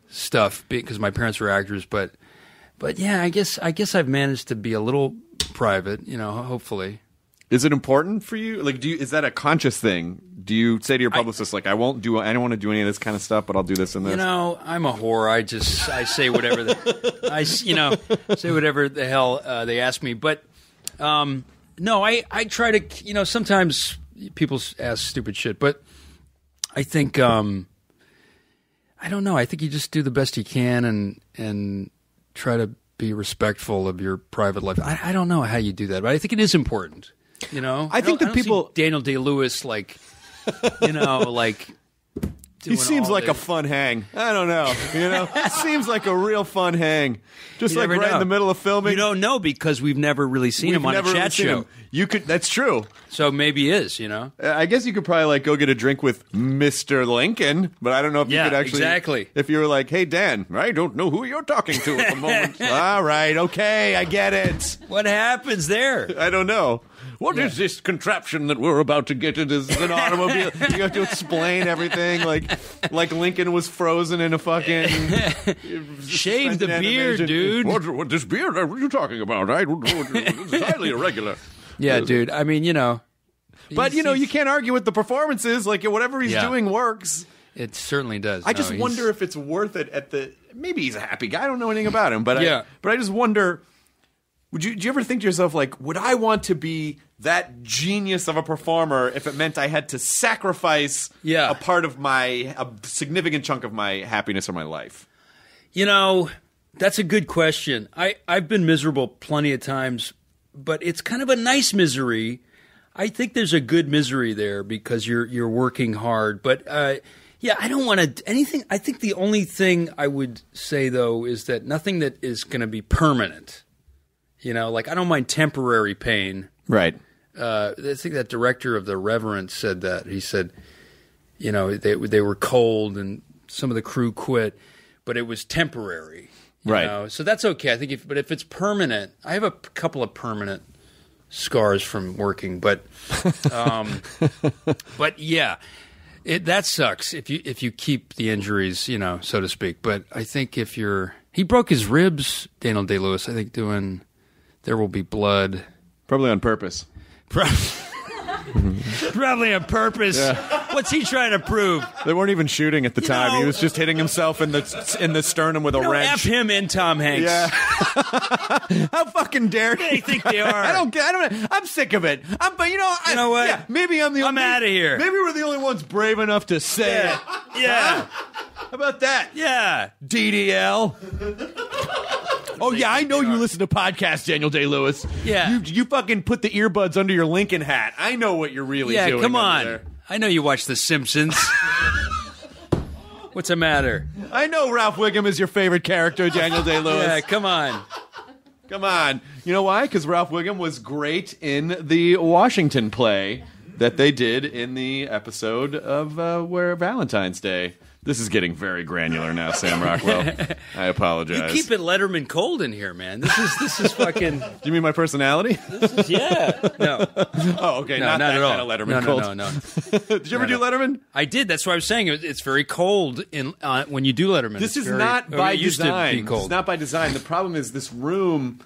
Speaker 4: stuff because my parents were actors, But yeah, I guess I've managed to be a little private, hopefully.
Speaker 1: Is it important for you? Like, is that a conscious thing? Do you say to your publicist, like, I don't want to do any of this kind of stuff, but I'll do this and this?
Speaker 4: I'm a whore. I say whatever say whatever the hell they ask me. But no, I try to. Sometimes people ask stupid shit, but I think I don't know. I think you just do the best you can and try to be respectful of your private life. I don't know how you do that, but I think it is important.
Speaker 1: I think that people...
Speaker 4: Daniel Day-Lewis, like
Speaker 1: he seems like a fun hang. I don't know. Seems like a real fun hang. Just like right in the middle of filming.
Speaker 4: You don't know because we've never really seen him on a chat show.
Speaker 1: That's true.
Speaker 4: So maybe he is,
Speaker 1: I guess you could probably like go get a drink with Mr. Lincoln, but I don't know if you could actually.
Speaker 4: Exactly.
Speaker 1: If you were like, hey, Dan, I don't know who you're talking to at the moment. All right, okay, I get it.
Speaker 4: What happens there?
Speaker 1: I don't know. What is this contraption that we're about to get into? Is an automobile? You have to explain everything like Lincoln was frozen in a fucking...
Speaker 4: Shave the beard, dude.
Speaker 1: What this beard? What are you talking about? It's highly irregular.
Speaker 4: Yeah, dude. I mean,
Speaker 1: But, you can't argue with the performances. Like, whatever he's doing works.
Speaker 4: It certainly does.
Speaker 1: I just wonder if it's worth it maybe he's a happy guy. I don't know anything about him. But I just wonder... do you ever think to yourself, like, would I want to be that genius of a performer if it meant I had to sacrifice a part of a significant chunk of my happiness or my life?
Speaker 4: You know, that's a good question. I've been miserable plenty of times, but it's kind of a nice misery. I think there's a good misery there because you're working hard. But yeah, I don't want to anything. I think the only thing I would say though is that nothing that is going to be permanent. You know, like I don't mind temporary pain.
Speaker 1: Right.
Speaker 4: I think that director of The Reverend said that. He said, you know, they were cold and some of the crew quit, but it was temporary.
Speaker 1: Right.
Speaker 4: Know? So that's okay. I think but if it's permanent, I have a couple of permanent scars from working, but but yeah, that sucks if you keep the injuries, you know, so to speak. But I think he broke his ribs, Daniel Day-Lewis, I think doing There Will Be Blood.
Speaker 1: Probably on purpose.
Speaker 4: Probably on purpose. Yeah. What's he trying to prove?
Speaker 1: They weren't even shooting at the time. He was just hitting himself in the sternum with a wrench.
Speaker 4: F him in Tom Hanks.
Speaker 1: Yeah. How fucking dare
Speaker 4: they think they are?
Speaker 1: I don't. I'm sick of it. But you know what? Yeah, maybe I'm
Speaker 4: out of here.
Speaker 1: Maybe we're the only ones brave enough to say it.
Speaker 4: Yeah.
Speaker 1: How about that?
Speaker 4: Yeah.
Speaker 1: DDL. Oh, yeah, I know you listen to podcasts, Daniel Day-Lewis.
Speaker 4: Yeah.
Speaker 1: You fucking put the earbuds under your Lincoln hat. I know what you're really doing.
Speaker 4: Yeah, come on.
Speaker 1: There.
Speaker 4: I know you watch The Simpsons. What's the matter?
Speaker 1: I know Ralph Wiggum is your favorite character, Daniel Day-Lewis.
Speaker 4: Yeah, come on.
Speaker 1: Come on. You know why? Because Ralph Wiggum was great in the Washington play that they did in the episode of Where Valentine's Day. This is getting very granular now, Sam Rockwell. I apologize.
Speaker 4: You keep it Letterman cold in here, man. This is fucking.
Speaker 1: Do you mean my personality?
Speaker 4: Yeah. No.
Speaker 1: Oh, okay.
Speaker 4: No,
Speaker 1: not that
Speaker 4: at all.
Speaker 1: kind of Letterman cold.
Speaker 4: No.
Speaker 1: Did you ever do Letterman?
Speaker 4: I did. That's what I was saying. It's very cold when you do Letterman.
Speaker 1: This is not by design.
Speaker 4: It's
Speaker 1: not by design. The problem is this room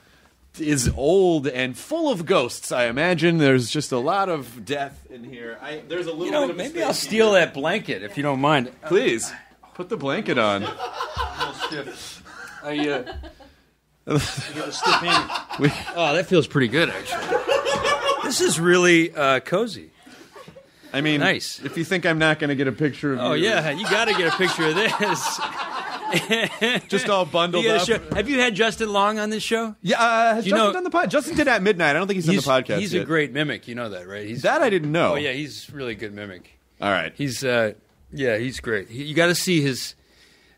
Speaker 1: is old and full of ghosts. I imagine there's just a lot of death in here. There's a little bit of
Speaker 4: maybe I'll steal that blanket if you don't mind.
Speaker 1: Please put the blanket on.
Speaker 4: I get a stiff hand. Oh, that feels pretty good actually. This is really cozy.
Speaker 1: I mean,
Speaker 4: nice.
Speaker 1: If you think I'm not going to get a picture of you.
Speaker 4: Oh yeah, you got to get a picture of this.
Speaker 1: Just all bundled up.
Speaker 4: Have you had Justin Long on this show?
Speaker 1: Yeah, has Justin done the podcast? Justin did At Midnight. I don't think he's done the podcast
Speaker 4: He's
Speaker 1: yet.
Speaker 4: a great mimic. You know that, right?
Speaker 1: That I didn't know.
Speaker 4: Oh, yeah, he's a really good mimic.
Speaker 1: All right.
Speaker 4: He's great. You got to see his,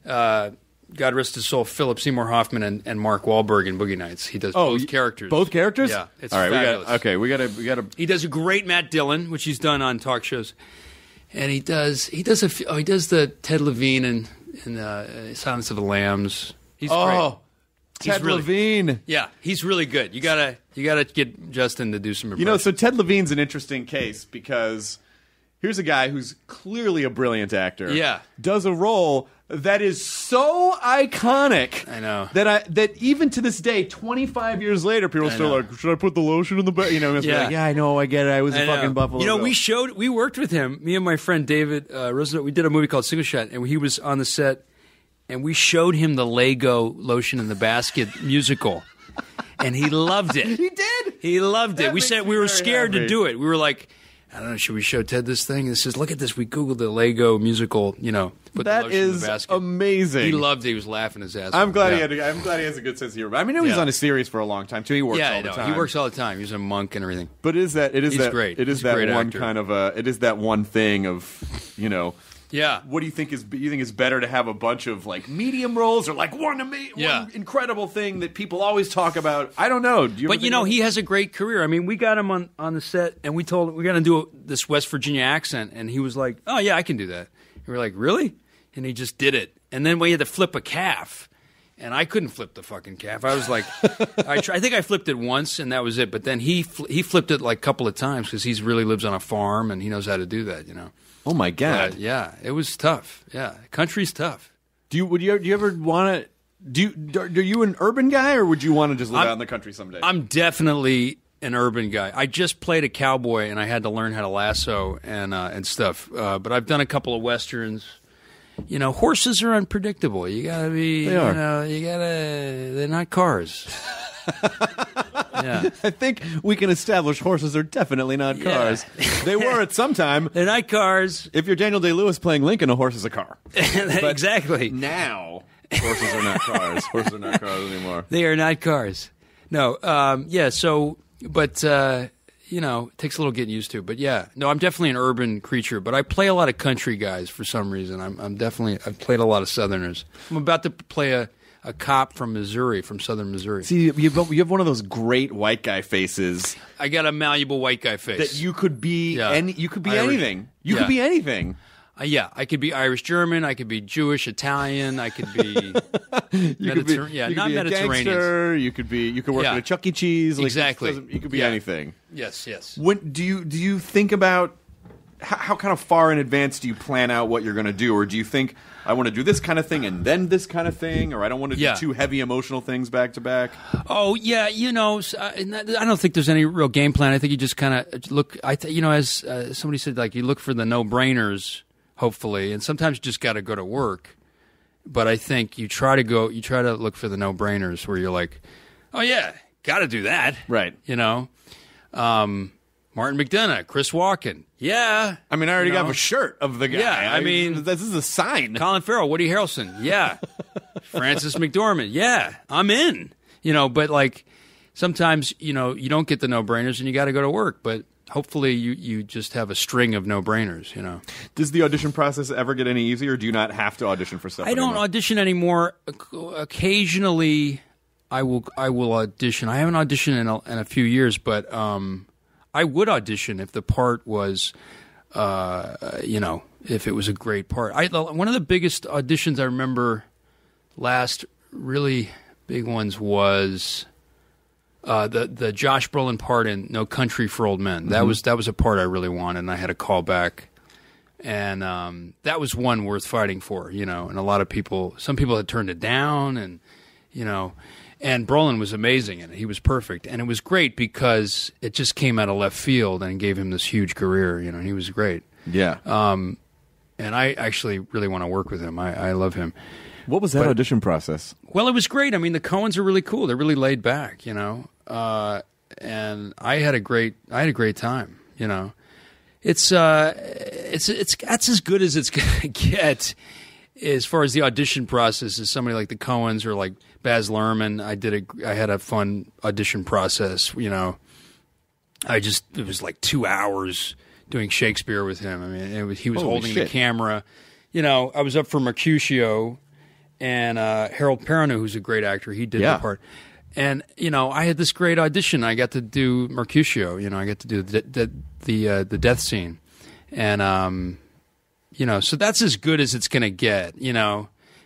Speaker 4: God rest his soul, Philip Seymour Hoffman and Mark Wahlberg in Boogie Nights. He does both characters.
Speaker 1: Both characters?
Speaker 4: Yeah, it's
Speaker 1: all right,
Speaker 4: fabulous.
Speaker 1: We got to.
Speaker 4: He does a great Matt Dillon, which he's done on talk shows. And he does the Ted Levine and Silence of the Lambs. He's great.
Speaker 1: Ted Levine.
Speaker 4: Yeah, he's really good. You gotta get Justin to do some impressions.
Speaker 1: So Ted Levine's an interesting case because here's a guy who's clearly a brilliant actor.
Speaker 4: Yeah.
Speaker 1: Does a role that is so iconic.
Speaker 4: I know.
Speaker 1: That even to this day, 25 years later, people are still like, should I put the lotion in the bed? You know, yeah, I know, I get it. I was a fucking Buffalo.
Speaker 4: You know, we worked with him, me and my friend David Roosevelt. We did a movie called Single Shot, and he was on the set, and we showed him the Lego Lotion in the Basket musical, and he loved it.
Speaker 1: He did.
Speaker 4: He loved it. We said we were scared
Speaker 1: happy
Speaker 4: to do it. We were like, I don't know, should we show Ted this thing? He says, look at this. We Googled the Lego musical, put the lotion in the basket.
Speaker 1: Amazing.
Speaker 4: He loved it. He was laughing his ass off.
Speaker 1: I'm glad he has a good sense of humor. I mean, he was on a series for a long time, too. He works all the time.
Speaker 4: He works all the time. He's a monk and everything.
Speaker 1: But he's great. It is
Speaker 4: He's a great
Speaker 1: that one
Speaker 4: actor.
Speaker 1: kind of it is that one thing of,
Speaker 4: Yeah.
Speaker 1: What do you think is better to have a bunch of like medium roles or like one incredible thing that people always talk about? I don't know.
Speaker 4: He has a great career. I mean, we got him on the set and we told him we're going to do this West Virginia accent, and he was like, "Oh yeah, I can do that." And we were like, "Really?" And he just did it. And then we had to flip a calf. And I couldn't flip the fucking calf. I was like, I think I flipped it once, and that was it. But then he flipped it like a couple of times because he really lives on a farm and he knows how to do that,
Speaker 1: Oh my God!
Speaker 4: Yeah, it was tough. Yeah, country's tough.
Speaker 1: Do you ever want to? Are you an urban guy, or would you want to just live out in the country someday?
Speaker 4: I'm definitely an urban guy. I just played a cowboy, and I had to learn how to lasso and stuff. But I've done a couple of westerns. Horses are unpredictable. You gotta be.
Speaker 1: They are.
Speaker 4: They're not cars. Yeah.
Speaker 1: I think we can establish horses are definitely not cars. They were at some time.
Speaker 4: They're not cars.
Speaker 1: If you're Daniel Day-Lewis playing Lincoln, a horse is a car.
Speaker 4: Exactly.
Speaker 1: Now, horses are not cars. Horses are not cars anymore.
Speaker 4: They are not cars. No. So, but, it takes a little getting used to. But, yeah. No, I'm definitely an urban creature. But I play a lot of country guys for some reason. I've played a lot of Southerners. I'm about to play a cop from Missouri, from southern Missouri.
Speaker 1: See, you have one of those great white guy faces.
Speaker 4: I got a malleable white guy face.
Speaker 1: That you could be you could be
Speaker 4: Irish.
Speaker 1: anything. You could be anything.
Speaker 4: I could be Irish German, I could be Jewish, Italian, I could be Mediterranean. Not Mediterranean.
Speaker 1: Gangster, you could work at a Chuck E. Cheese.
Speaker 4: Exactly.
Speaker 1: You could be anything.
Speaker 4: Yes.
Speaker 1: When do you think about how kind of far in advance do you plan out what you're going to do, or do you think I want to do this kind of thing and then this kind of thing, or I don't want to do two heavy emotional things back to back?
Speaker 4: Oh yeah, I don't think there's any real game plan. I think you just kind of look. As somebody said, like you look for the no-brainers, hopefully, and sometimes you just got to go to work. But I think you try to look for the no-brainers where you're like, oh yeah, got to do that,
Speaker 1: right?
Speaker 4: Martin McDonough, Chris Walken. Yeah.
Speaker 1: I mean, I already got a shirt of the guy.
Speaker 4: Yeah, I mean,
Speaker 1: this is a sign.
Speaker 4: Colin Farrell, Woody Harrelson. Yeah. Francis McDormand. Yeah, I'm in. But like sometimes, you don't get the no-brainers and you got to go to work. But hopefully you just have a string of no-brainers,
Speaker 1: Does the audition process ever get any easier, or do you not have to audition for stuff
Speaker 4: anymore? I don't audition anymore. Occasionally I will audition. I haven't auditioned in a few years, but I would audition if the part was, if it was a great part. One of the biggest auditions I remember, last really big ones, was the Josh Brolin part in No Country for Old Men.
Speaker 1: Mm-hmm.
Speaker 4: That was a part I really wanted, and I had a call back, and that was one worth fighting for. And a lot of some people had turned it down, and And Brolin was amazing in it. He was perfect. And it was great because it just came out of left field and gave him this huge career, and he was great.
Speaker 1: Yeah.
Speaker 4: And I actually really want to work with him. I love him.
Speaker 1: What was that audition process?
Speaker 4: Well, it was great. I mean, the Coens are really cool. They're really laid back, and I had a great time, It's that's as good as it's going to get as far as the audition process is somebody like the Coens or like Baz Luhrmann. I had a fun audition process, it was like 2 hours doing Shakespeare with him. I mean, he was holding the camera. I was up for Mercutio, and Harold Perrineau, who's a great actor, he did the part. And, I had this great audition. I got to do Mercutio, I got to do the death scene. And, so that's as good as it's going to get,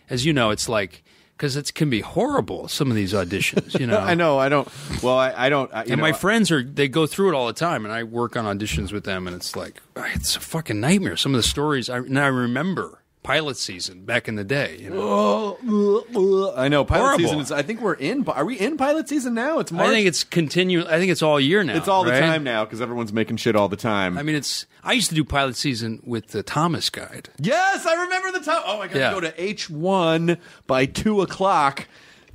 Speaker 4: As you know, it's like, because it can be horrible, some of these auditions,
Speaker 1: I know, I don't. Well, I don't.
Speaker 4: And my friends they go through it all the time, and I work on auditions with them, and it's like, it's a fucking nightmare. Some of the stories, I remember pilot season back in the day.
Speaker 1: I know pilot
Speaker 4: horrible.
Speaker 1: Season is. I think are we in pilot season now? It's March.
Speaker 4: I think it's continuing. I think it's all year now.
Speaker 1: It's all the time now because everyone's making shit all the time.
Speaker 4: I mean, I used to do pilot season with the Thomas Guide.
Speaker 1: Yes, I remember the time. Oh, I got to go to H1 by 2:00.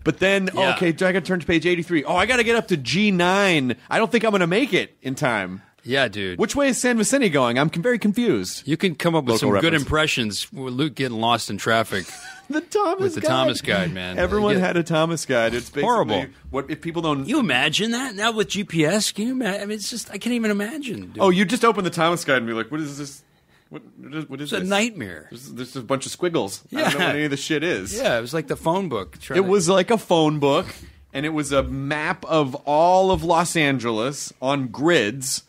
Speaker 1: But then, okay, I got to turn to page 83. Oh, I got to get up to G9. I don't think I'm going to make it in time.
Speaker 4: Yeah, dude.
Speaker 1: Which way is San Vicente going? I'm very confused.
Speaker 4: You can come up with
Speaker 1: Local
Speaker 4: some
Speaker 1: reference.
Speaker 4: good impressions with Luke getting lost in traffic.
Speaker 1: With the
Speaker 4: Thomas Guide, man.
Speaker 1: Everyone had a Thomas Guide. It's basically
Speaker 4: horrible.
Speaker 1: What if people don't?
Speaker 4: Can you imagine that now with GPS? Can you imagine? I mean, it's just I can't even imagine. Dude.
Speaker 1: Oh, you just open the Thomas Guide and be like, "What is this? What is
Speaker 4: it's
Speaker 1: this?
Speaker 4: a nightmare."
Speaker 1: There's a bunch of squiggles.
Speaker 4: Yeah.
Speaker 1: I don't know what any of the shit is.
Speaker 4: Yeah, it was like the phone book.
Speaker 1: It was like a phone book, and it was a map of all of Los Angeles on grids.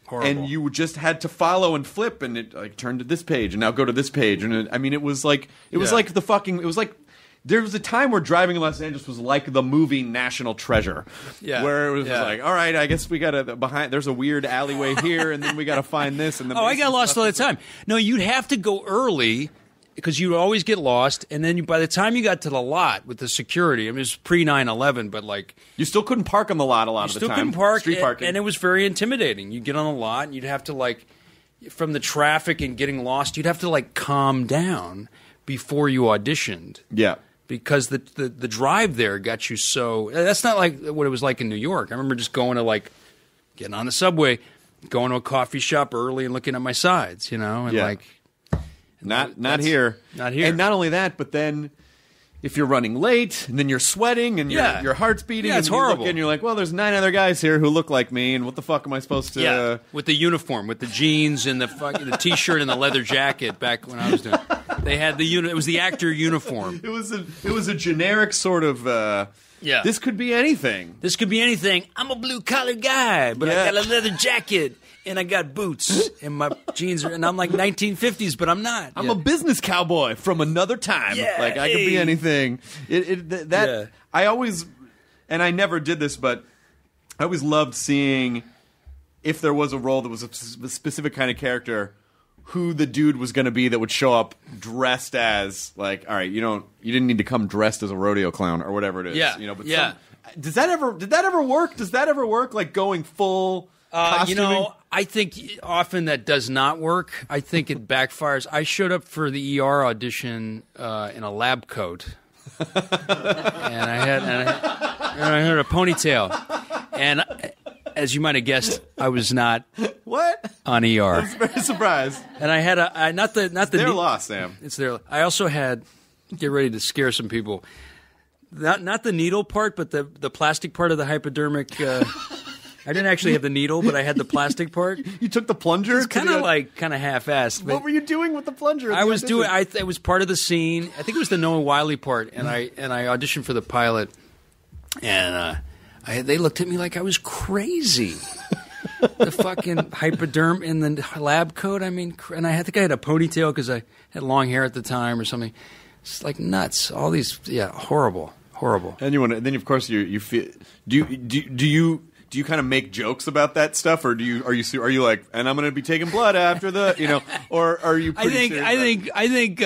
Speaker 4: Horrible.
Speaker 1: And you just had to follow and flip, and it like turned to this page, and now go to this page, and it was like there was a time where driving in Los Angeles was like the movie National Treasure, where it was like, all right, I guess we got to there's a weird alleyway here, and then we got to find this, and
Speaker 4: I got lost all the time. No, you'd have to go early. Because you'd always get lost, and then by the time you got to the lot with the security, I mean, it was pre-9/11, but like...
Speaker 1: You still couldn't park on the lot a lot of the time.
Speaker 4: You still couldn't park,
Speaker 1: Street parking.
Speaker 4: and it was very intimidating. You'd get on the lot, and you'd have to, like, from the traffic and getting lost, you'd have to, like, calm down before you auditioned.
Speaker 1: Yeah.
Speaker 4: because the drive there got you so. That's not like what it was like in New York. I remember just going to like getting on the subway, going to a coffee shop early and looking at my sides, and like
Speaker 1: not here,
Speaker 4: not here,
Speaker 1: and not only that, but then. If you're running late, and then you're sweating, and your heart's beating,
Speaker 4: it's
Speaker 1: and you
Speaker 4: horrible.
Speaker 1: Look and you're like, well, there's 9 other guys here who look like me, and what the fuck am I supposed to...
Speaker 4: Yeah, with the uniform, with the jeans, and the T-shirt, and the leather jacket back when I was doing it. They had it was the actor uniform.
Speaker 1: It was a generic sort of... This could be anything.
Speaker 4: This could be anything. I'm a blue-collar guy, but I got a leather jacket. And I got boots, and my jeans and I'm like 1950s, but I'm not.
Speaker 1: I'm a business cowboy from another time.
Speaker 4: Yeah,
Speaker 1: like I could be anything. I always, and I never did this, but I always loved seeing if there was a role that was a specific kind of character, who the dude was going to be that would show up dressed as like, all right, you didn't need to come dressed as a rodeo clown or whatever it is.
Speaker 4: Yeah,
Speaker 1: But did that ever work? Does that ever work? Like going full.
Speaker 4: I think often that does not work. I think it backfires. I showed up for the ER audition in a lab coat, and I had a ponytail, and as you might have guessed, I was not on ER.
Speaker 1: I was very surprised.
Speaker 4: And I had not the
Speaker 1: their loss, Sam.
Speaker 4: It's their. I also had get ready to scare some people. Not the needle part, but the plastic part of the hypodermic. I didn't actually have the needle, but I had the plastic part.
Speaker 1: You took the plunger?
Speaker 4: It's kind of half-assed.
Speaker 1: What were you doing with the plunger?
Speaker 4: I was doing. It was part of the scene. I think it was the Noah Wyle part, and I auditioned for the pilot, and they looked at me like I was crazy. The fucking hypoderm in the lab coat. I mean, and I think I had a ponytail because I had long hair at the time or something. It's like nuts. All these, horrible.
Speaker 1: And then of course you feel. Do you kind of make jokes about that stuff, or are you like, and I'm going to be taking blood after the, or are you? Pretty serious
Speaker 4: I think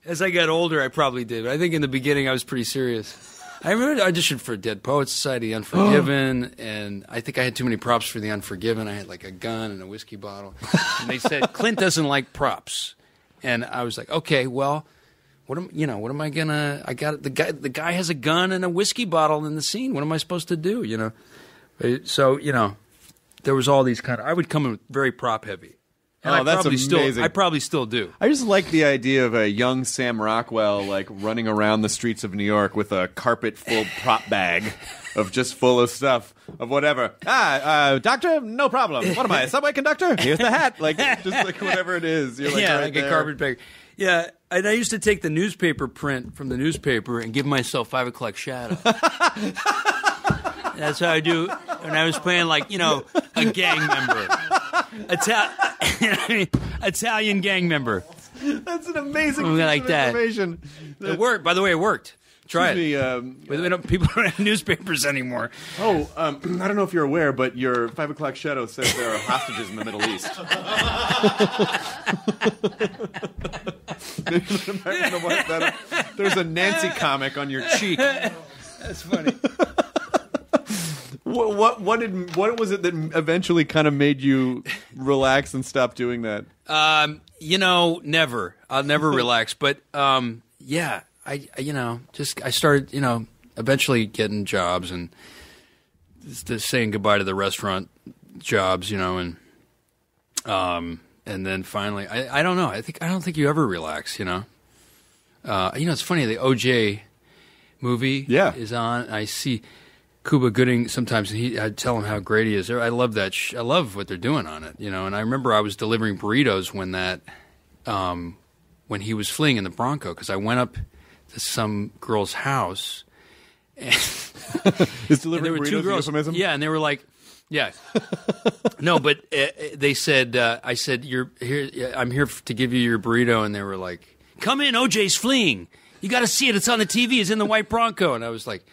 Speaker 4: as I got older, I probably did. But I think in the beginning, I was pretty serious. I remember I auditioned for Dead Poets Society, Unforgiven, and I think I had too many props for the Unforgiven. I had like a gun and a whiskey bottle, and they said Clint doesn't like props, and I was like, okay, well. What am I gonna? I got the guy has a gun and a whiskey bottle in the scene. What am I supposed to do? So, there was all these I would come in very prop heavy. And
Speaker 1: that's amazing.
Speaker 4: I probably still do.
Speaker 1: I just like the idea of a young Sam Rockwell, like, running around the streets of New York with a carpet-full prop bag of just full of stuff, of whatever. Doctor, no problem. What am I, a subway conductor? Here's the hat. Like, just like whatever it is. You're like,
Speaker 4: like a carpet bag. Yeah, and I used to take the newspaper print from the newspaper and give myself 5 o'clock shadow. That's how I do. And I was playing a gang member, Italian gang member.
Speaker 1: That's an amazing
Speaker 4: piece like
Speaker 1: of information.
Speaker 4: It worked. By the way, it worked. Try it.
Speaker 1: Me,
Speaker 4: people don't have newspapers anymore.
Speaker 1: I don't know if you're aware, but your 5 o'clock shadow says there are hostages in the Middle East. There's a Nancy comic on your cheek.
Speaker 4: That's funny.
Speaker 1: What was it that eventually kind of made you relax and stop doing that?
Speaker 4: Never. I'll never relax. But I started eventually getting jobs and just saying goodbye to the restaurant jobs, and then finally I don't know. I don't think you ever relax. It's funny. The OJ movie is on. I see Cuba Gooding sometimes, and I tell him how great he is. I love that. I love what they're doing on it, And I remember I was delivering burritos when when he was fleeing in the Bronco, because I went up to some girl's house, and,
Speaker 1: is delivering
Speaker 4: and there were
Speaker 1: burritos
Speaker 4: 2 girls.
Speaker 1: Euphemism?
Speaker 4: Yeah, and they were like, yeah, no, but they said, I said, "You're here. I'm here to give you your burrito," and they were like, "Come in, OJ's fleeing. You got to see it. It's on the TV. It's in the white Bronco." And I was like,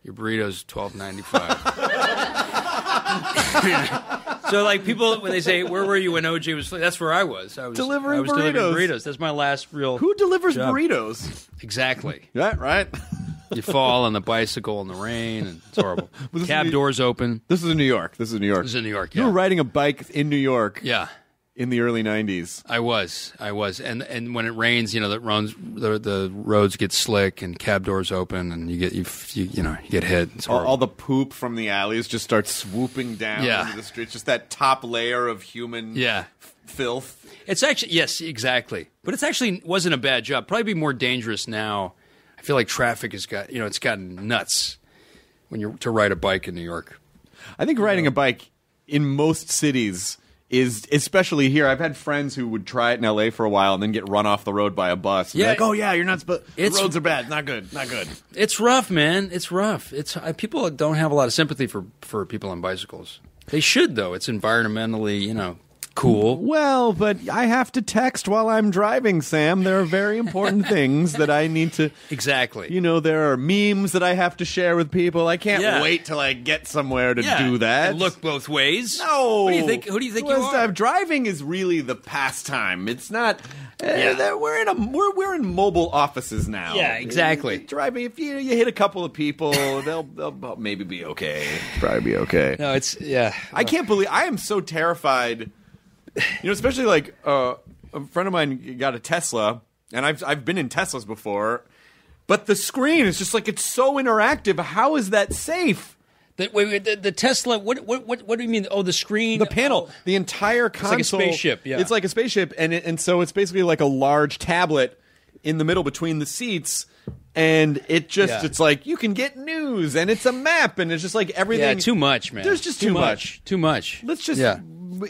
Speaker 4: "Your burrito's $12.95." So, people, when they say, "Where were you when OJ was fleeing?" That's where I was. I was
Speaker 1: delivering
Speaker 4: delivering burritos. That's my last real.
Speaker 1: Who delivers
Speaker 4: job.
Speaker 1: Burritos?
Speaker 4: Exactly.
Speaker 1: Yeah, right.
Speaker 4: You fall on the bicycle in the rain, and it's horrible. Cab doors open.
Speaker 1: This is in New York.
Speaker 4: This is in New York.
Speaker 1: You were riding a bike in New York.
Speaker 4: Yeah.
Speaker 1: in the early 90s.
Speaker 4: I was, and when it rains, the roads get slick and cab doors open, and you get hit. It's horrible.
Speaker 1: All the poop from the alleys just starts swooping down into the streets. Just that top layer of human filth.
Speaker 4: It's actually yes, exactly. But it's actually wasn't a bad job. Probably be more dangerous now. I feel like traffic has got it's gotten nuts when you're to ride a bike in New York.
Speaker 1: I think riding a bike in most cities is, especially here, I've had friends who would try it in LA for a while and then get run off the road by a bus. And like, oh yeah, you're not supposed. The roads are bad. Not good. Not good.
Speaker 4: It's rough, man. It's rough. People don't have a lot of sympathy for people on bicycles. They should though. It's environmentally, cool.
Speaker 1: Well, but I have to text while I'm driving, Sam. There are very important things that I need to...
Speaker 4: Exactly.
Speaker 1: There are memes that I have to share with people. I can't wait till I get somewhere to do that.
Speaker 4: And look both ways.
Speaker 1: No.
Speaker 4: What do you think? Who do you think you are?
Speaker 1: Driving is really the pastime. It's not... We're in mobile offices now.
Speaker 4: Yeah, exactly.
Speaker 1: Driving, if you hit a couple of people, they'll maybe be okay. Probably be okay.
Speaker 4: No,
Speaker 1: I can't believe... I am so terrified... especially like a friend of mine got a Tesla, and I've been in Teslas before, but the screen is just like it's so interactive. How is that safe?
Speaker 4: The Tesla. What do you mean? Oh, the screen,
Speaker 1: the panel, the entire console.
Speaker 4: It's like a spaceship. Yeah,
Speaker 1: it's like a spaceship, and so it's basically like a large tablet in the middle between the seats. And it's like you can get news, and it's a map, and it's just like everything.
Speaker 4: Yeah, too much, man.
Speaker 1: There's just too much.
Speaker 4: Too much.
Speaker 1: Let's just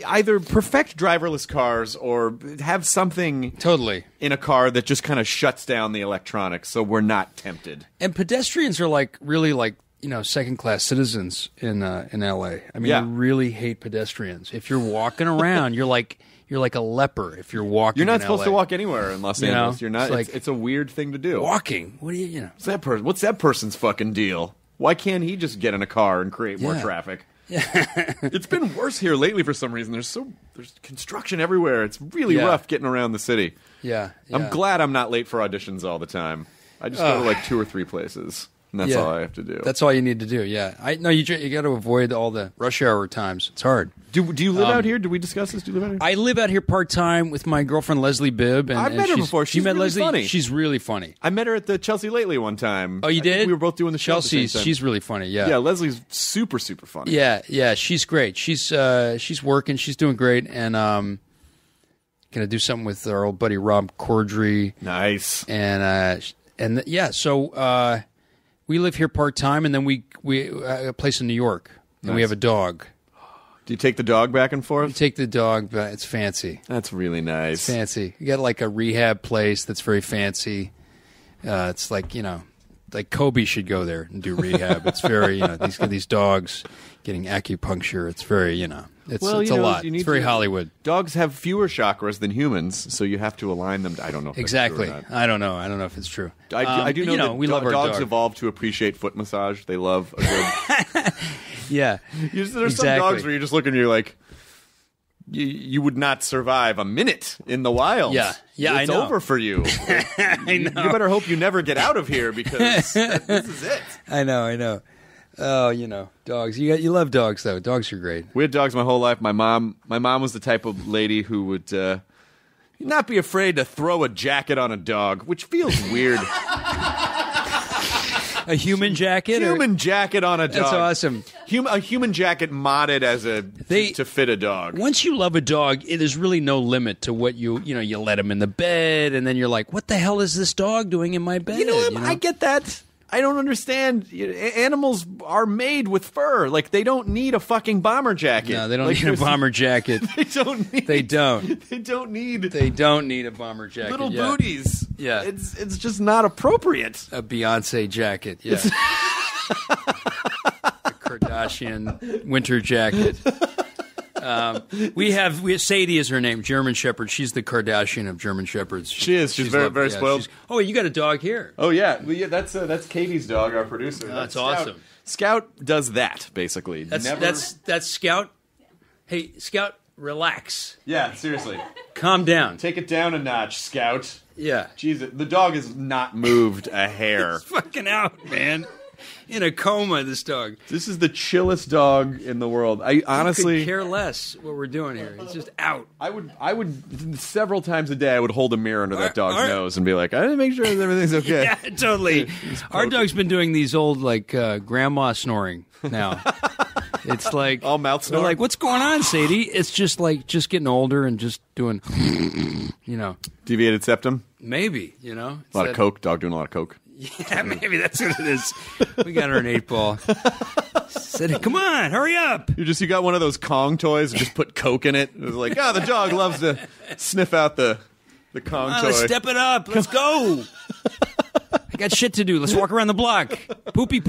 Speaker 1: either perfect driverless cars or have something
Speaker 4: totally
Speaker 1: in a car that just kind of shuts down the electronics, so we're not tempted.
Speaker 4: And pedestrians are really second-class citizens in LA. I mean, I really hate pedestrians. If you're walking around, you're like a leper. If you're walking,
Speaker 1: you're not supposed to walk anywhere in Los Angeles. You're not. It's a weird thing to do.
Speaker 4: Walking. What do you?
Speaker 1: What's that person? What's that person's fucking deal? Why can't he just get in a car and create more traffic? Yeah. It's been worse here lately for some reason. There's construction everywhere. It's really rough getting around the city.
Speaker 4: Yeah.
Speaker 1: I'm glad I'm not late for auditions all the time. I just go to like 2 or 3 places. And that's all I have to do.
Speaker 4: That's all you need to do. Yeah, you got to avoid all the rush hour times. It's hard.
Speaker 1: Do you live out here? Did we discuss this? Do you live out here?
Speaker 4: I live out here part time with my girlfriend Leslie Bibb. And
Speaker 1: I've met her before. She's
Speaker 4: met
Speaker 1: really
Speaker 4: Leslie.
Speaker 1: Funny.
Speaker 4: She's really funny.
Speaker 1: I met her at the Chelsea Lately one time.
Speaker 4: Oh, you did?
Speaker 1: We were both doing the show.
Speaker 4: She's really funny. Yeah.
Speaker 1: Yeah, Leslie's super funny.
Speaker 4: Yeah. She's great. She's working. She's doing great, and gonna do something with our old buddy Rob Corddry.
Speaker 1: Nice.
Speaker 4: So. We live here part time, and then we a place in New York, and we have a dog.
Speaker 1: Do you take the dog back and forth?
Speaker 4: You take the dog, but it's fancy.
Speaker 1: That's really nice.
Speaker 4: It's fancy. You got like a rehab place that's very fancy. It's like like Kobe should go there and do rehab. It's very these dogs getting acupuncture. It's very it's a lot. It's very Hollywood.
Speaker 1: Dogs have fewer chakras than humans, so you have to align them. I don't know if
Speaker 4: exactly.
Speaker 1: That's true or not.
Speaker 4: I don't know. I don't know if it's true.
Speaker 1: I do know that
Speaker 4: we love our
Speaker 1: dogs evolved to appreciate foot massage. They love a good.
Speaker 4: Yeah.
Speaker 1: There's some dogs where you just look and you're like, you would not survive a minute in the wild.
Speaker 4: Yeah,
Speaker 1: it's over for you.
Speaker 4: I know.
Speaker 1: You better hope you never get out of here because this is it.
Speaker 4: I know. Oh, dogs. You love dogs though. Dogs are great.
Speaker 1: We had dogs my whole life. My mom was the type of lady who would not be afraid to throw a jacket on a dog, which feels weird.
Speaker 4: A human jacket?
Speaker 1: Jacket on a dog.
Speaker 4: That's awesome.
Speaker 1: A human jacket modded as to fit a dog.
Speaker 4: Once you love a dog, there's really no limit to what you let him in the bed, and then you're like, what the hell is this dog doing in my bed?
Speaker 1: I get that. I don't understand. Animals are made with fur. Like, they don't need a fucking bomber jacket.
Speaker 4: No, they don't need a bomber jacket.
Speaker 1: They don't need.
Speaker 4: They don't.
Speaker 1: They don't need.
Speaker 4: They don't need a bomber jacket.
Speaker 1: Little booties.
Speaker 4: Yeah.
Speaker 1: It's just not appropriate.
Speaker 4: A Beyonce jacket. Yeah. A Kardashian winter jacket. We have Sadie is her name, German Shepherd. She's the Kardashian of German Shepherds.
Speaker 1: She is. She's very, very spoiled.
Speaker 4: Oh, you got a dog here.
Speaker 1: Oh yeah, that's Katie's dog, our producer.
Speaker 4: That's awesome.
Speaker 1: Scout does that basically.
Speaker 4: That's Scout. Hey, Scout, relax.
Speaker 1: Yeah, seriously.
Speaker 4: Calm down.
Speaker 1: Take it down a notch, Scout.
Speaker 4: Yeah.
Speaker 1: Jesus, the dog has not moved a hair.
Speaker 4: It's fucking out, man. In a coma, this dog.
Speaker 1: This is the chillest dog in the world. I honestly
Speaker 4: could care less what we're doing here. It's just out.
Speaker 1: I would several times a day I would hold a mirror under that dog's nose and be like, I didn't make sure everything's okay.
Speaker 4: Yeah, totally. Our dog's been doing these old like grandma snoring now. It's like
Speaker 1: all mouth snore.
Speaker 4: Like, what's going on, Sadie? It's just like getting older and just doing,
Speaker 1: deviated septum.
Speaker 4: Maybe
Speaker 1: a lot of coke. Dog doing a lot of coke.
Speaker 4: Yeah, maybe that's what it is. We got her an 8-ball. Said, come on, hurry up.
Speaker 1: You got one of those Kong toys and just put Coke in it. It was like, the dog loves to sniff out the Kong toy.
Speaker 4: Let's step it up. Let's go. I got shit to do. Let's walk around the block. Poopy.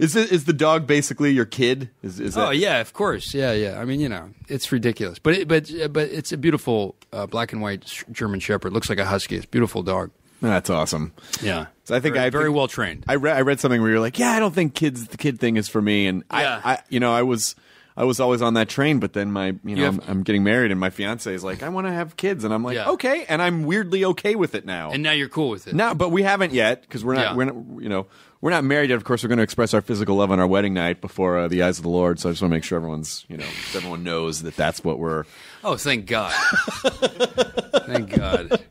Speaker 1: Is the dog basically your kid?
Speaker 4: Yeah, of course. Yeah. I mean, it's ridiculous, but it's a beautiful black and white German Shepherd. Looks like a husky. It's a beautiful dog.
Speaker 1: That's awesome.
Speaker 4: Yeah,
Speaker 1: so I think
Speaker 4: very well trained.
Speaker 1: I read something where you're like, I don't think the kid thing is for me, and I was always on that train, but then I'm getting married, and my fiance is like, I want to have kids, and I'm like, okay, and I'm weirdly okay with it now.
Speaker 4: And now you're cool with it.
Speaker 1: Now, but we haven't yet because we're not married yet. Of course, we're going to express our physical love on our wedding night before the eyes of the Lord. So I just want to make sure everyone knows that that's what we're.
Speaker 4: Oh, thank God! Thank God.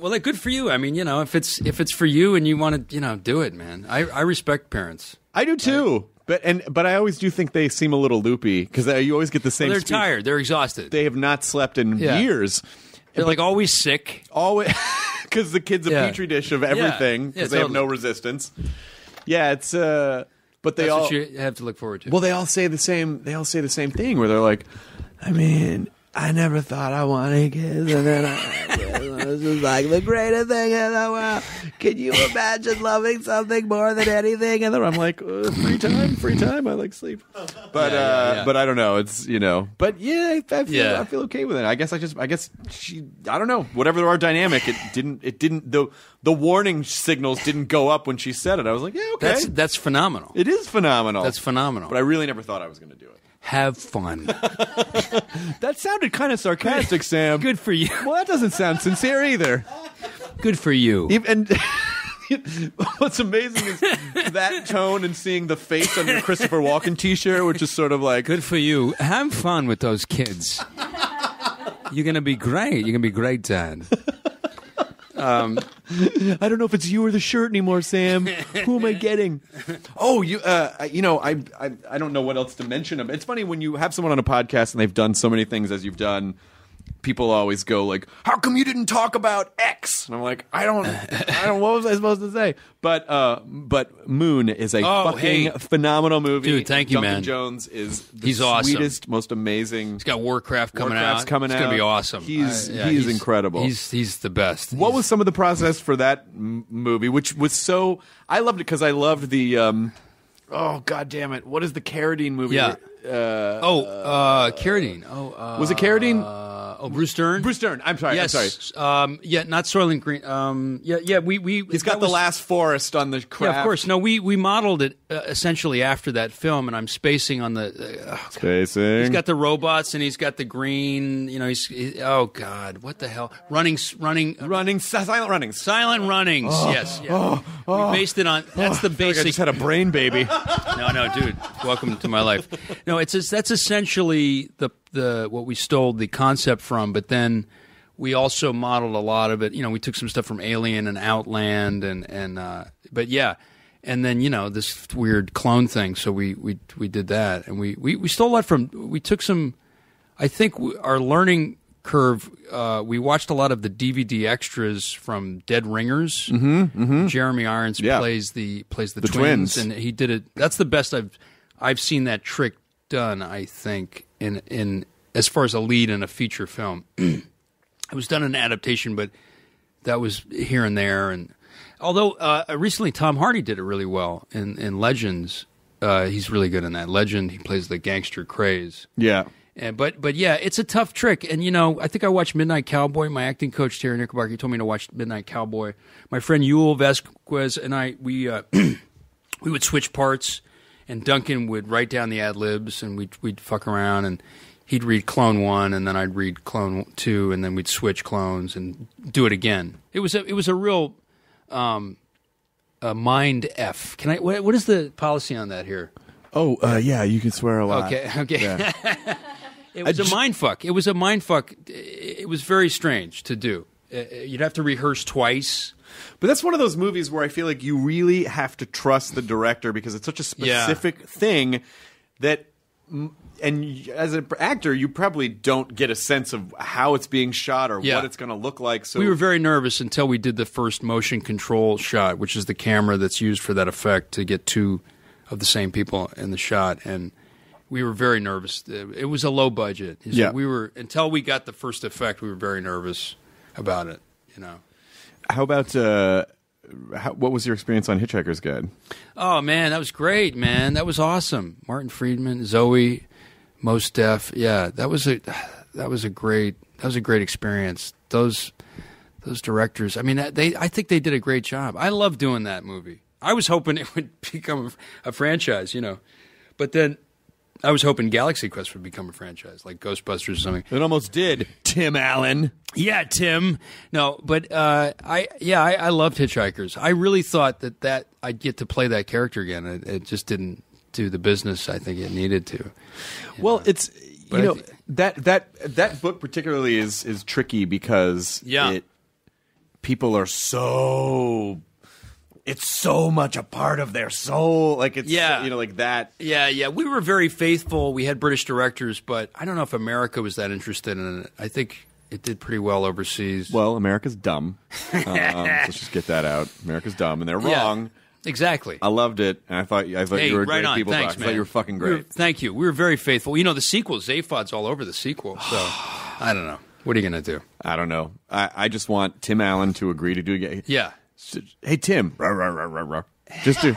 Speaker 4: Well, good for you. I mean, if it's for you and you want to, do it, man. I respect parents.
Speaker 1: I do too. But I always do think they seem a little loopy because you always get the same.
Speaker 4: They're tired. They're exhausted.
Speaker 1: They have not slept in years.
Speaker 4: They're like always sick.
Speaker 1: Always, because the kid's a petri dish of everything because they have no resistance. Yeah, it's. But
Speaker 4: That's what you have to look forward to.
Speaker 1: Well, they all say the same. They all say the same thing where they're like, I mean, I never thought I wanted kids, and then this is like the greatest thing in the world. Can you imagine loving something more than anything? And then I'm like, free time. I like sleep, but but I don't know. It's but I feel okay with it. I guess I don't know. Whatever our dynamic, it didn't. The warning signals didn't go up when she said it. I was like, yeah, okay,
Speaker 4: that's phenomenal.
Speaker 1: It is phenomenal.
Speaker 4: That's phenomenal.
Speaker 1: But I really never thought I was going to do it.
Speaker 4: Have fun.
Speaker 1: That sounded kind of sarcastic, Sam.
Speaker 4: Good for you.
Speaker 1: Well, that doesn't sound sincere either.
Speaker 4: Good for you.
Speaker 1: And what's amazing is that tone and seeing the face on your Christopher Walken T-shirt, which is sort of like,
Speaker 4: good for you. Have fun with those kids. You're going to be great. You're going to be great, Dad.
Speaker 1: I don't know if it's you or the shirt anymore, Sam. Who am I getting? Oh, I don't know what else to mention. It's funny when you have someone on a podcast and they've done so many things as you've done. People always go like, "How come you didn't talk about X?" And I'm like, I don't. What was I supposed to say? But Moon is a fucking phenomenal movie.
Speaker 4: Dude, thank you,
Speaker 1: Duncan
Speaker 4: man.
Speaker 1: Jones is the
Speaker 4: He's
Speaker 1: sweetest,
Speaker 4: awesome.
Speaker 1: most amazing.
Speaker 4: He's got Warcraft coming
Speaker 1: Warcraft's
Speaker 4: out.
Speaker 1: Coming
Speaker 4: it's
Speaker 1: out.
Speaker 4: going to be awesome.
Speaker 1: He's incredible.
Speaker 4: He's the best.
Speaker 1: What was some of the process for that movie? Which was so I loved it because I loved the. Oh God damn it! What is the Carradine movie?
Speaker 4: Yeah. Carradine.
Speaker 1: Was it Carradine?
Speaker 4: Bruce Dern.
Speaker 1: Bruce Dern. I'm sorry.
Speaker 4: Yes.
Speaker 1: I'm sorry.
Speaker 4: Not Soylent Green. We.
Speaker 1: He's got the last forest on the craft.
Speaker 4: Yeah, of course. No, we modeled it essentially after that film, and I'm spacing on the.
Speaker 1: Spacing.
Speaker 4: He's got the robots, and he's got the green. Oh God, what the hell? Silent runnings. Silent runnings. Yes. Yeah. We based it on. That's the basic.
Speaker 1: I just had a brain baby.
Speaker 4: No, dude. Welcome to my life. No, that's essentially the what we stole the concept from, but then we also modeled a lot of it. We took some stuff from Alien and Outland, but yeah, and then this weird clone thing. So we did that, and we stole a lot from. We took some. I think our learning curve. We watched a lot of the DVD extras from Dead Ringers. Jeremy Irons plays the twins, and he did it. That's the best I've seen that trick done. I think in as far as a lead in a feature film. It was done in an adaptation, but that was here and there. And although recently Tom Hardy did it really well in Legends, he's really good in that. Legend, he plays the gangster Craze.
Speaker 1: Yeah.
Speaker 4: But yeah, it's a tough trick. And I think I watched Midnight Cowboy. My acting coach Terry Knickerbocker told me to watch Midnight Cowboy. My friend Yul Vasquez and I we would switch parts. And Duncan would write down the ad libs, and we'd fuck around, and he'd read Clone 1, and then I'd read Clone 2, and then we'd switch clones and do it again. It was a real Mind F. Can I? What is the policy on that here?
Speaker 1: Oh, yeah, you can swear a lot.
Speaker 4: Okay.
Speaker 1: Yeah.
Speaker 4: It was a mind fuck. It was a mind fuck. It was very strange to do. You'd have to rehearse twice.
Speaker 1: But that's one of those movies where I feel like you really have to trust the director because it's such a specific thing that, and as an actor, you probably don't get a sense of how it's being shot or what it's going to look like. So
Speaker 4: we were very nervous until we did the first motion control shot, which is the camera that's used for that effect to get two of the same people in the shot, and we were very nervous. It was a low budget. So we were until we got the first effect. We were very nervous about it. You know.
Speaker 1: How about what was your experience on Hitchhiker's Guide?
Speaker 4: Oh man, that was great, man. That was awesome. Martin Friedman, Zoe, Mos Def. Yeah, that was a great experience. Those directors. I mean, I think they did a great job. I love doing that movie. I was hoping it would become a franchise, you know, but then I was hoping Galaxy Quest would become a franchise, like Ghostbusters or something.
Speaker 1: It almost did. Tim Allen.
Speaker 4: Yeah, Tim. No, but I loved Hitchhikers. I really thought that I'd get to play that character again. It just didn't do the business I think it needed to.
Speaker 1: Well, it's that book particularly is tricky because people are so. It's so much a part of their soul, like it's like that.
Speaker 4: Yeah. We were very faithful. We had British directors, but I don't know if America was that interested in it. I think it did pretty well overseas.
Speaker 1: Well, America's dumb. Let's just get that out. America's dumb, and they're wrong.
Speaker 4: Exactly.
Speaker 1: I loved it, and I thought you were a great people.
Speaker 4: Thanks,
Speaker 1: I thought you were fucking great.
Speaker 4: Thank you. We were very faithful. You know, the sequel, Zaphod's all over the sequel. So I don't know. What are you going to do?
Speaker 1: I don't know. I just want Tim Allen to agree to do it.
Speaker 4: Yeah.
Speaker 1: Hey, Tim. Just do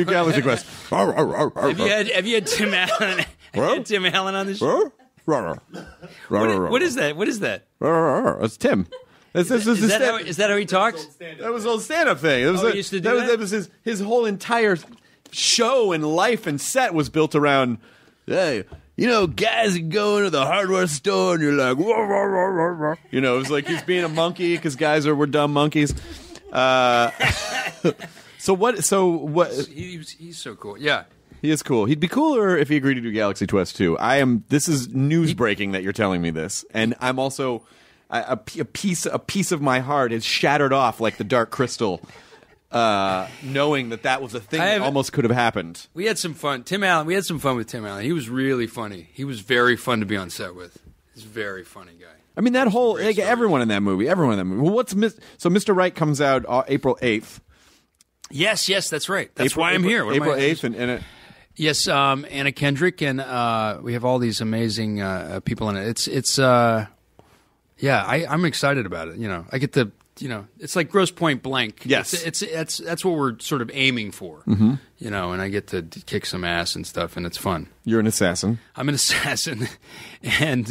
Speaker 1: Galaxy Quest.
Speaker 4: Have you had Tim Allen? Tim Allen on the show? What is that? What is that?
Speaker 1: It's Tim.
Speaker 4: Is that how he talks?
Speaker 1: That was old stand-up thing.
Speaker 4: He used to do that?
Speaker 1: That was his whole entire show and life and set was built around, hey, you know, guys go into the hardware store and you're like, wah, wah, wah, wah. You know, it was like he's being a monkey because guys were dumb monkeys. So what?
Speaker 4: He's so cool. Yeah.
Speaker 1: He is cool. He'd be cooler if he agreed to do Galaxy Quest 2. This is news breaking that you're telling me this, and I'm also a piece of my heart is shattered off like the Dark Crystal, knowing that was a thing that almost could have happened.
Speaker 4: We had some fun. We had some fun with Tim Allen. He was really funny. He was very fun to be on set with. He's a very funny guy.
Speaker 1: I mean, that whole everyone in that movie. Well, so Mr. Right comes out April 8th.
Speaker 4: Yes, that's right. That's why I'm here.
Speaker 1: April 8th, and
Speaker 4: yes, Anna Kendrick, and we have all these amazing people in it. I'm excited about it. You know, I get to, it's like Grosse Pointe Blank.
Speaker 1: Yes,
Speaker 4: that's what we're sort of aiming for.
Speaker 1: Mm-hmm.
Speaker 4: You know, and I get to kick some ass and stuff, and it's fun.
Speaker 1: You're an assassin.
Speaker 4: I'm an assassin, and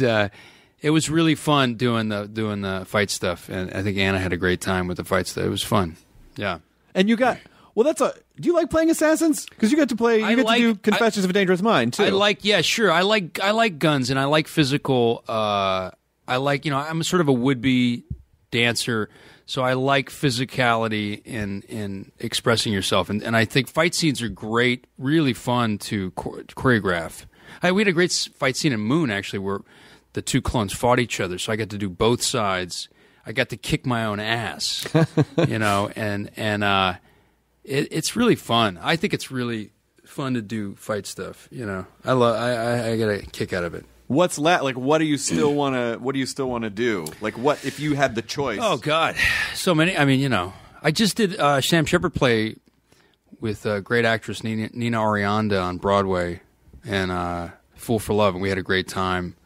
Speaker 4: it was really fun doing the fight stuff, and I think Anna had a great time with the fight stuff. It was fun. Yeah,
Speaker 1: and you got. Well, do you like playing assassons? Because you get to play. You get to do Confessions of a Dangerous Mind too.
Speaker 4: Sure. I like guns and I like physical. I like I'm sort of a would-be dancer, so I like physicality in expressing yourself, and I think fight scenes are great, really fun to choreograph. We had a great fight scene in Moon actually, where the two clones fought each other, so I got to do both sides. I got to kick my own ass, and. It's really fun. I think it's really fun to do fight stuff. I get a kick out of it.
Speaker 1: What do you still want to do? Like, what if you had the choice?
Speaker 4: Oh God, so many. I mean, I just did Sam Shepard play with great actress Nina Arianda on Broadway, and Fool for Love, and we had a great time.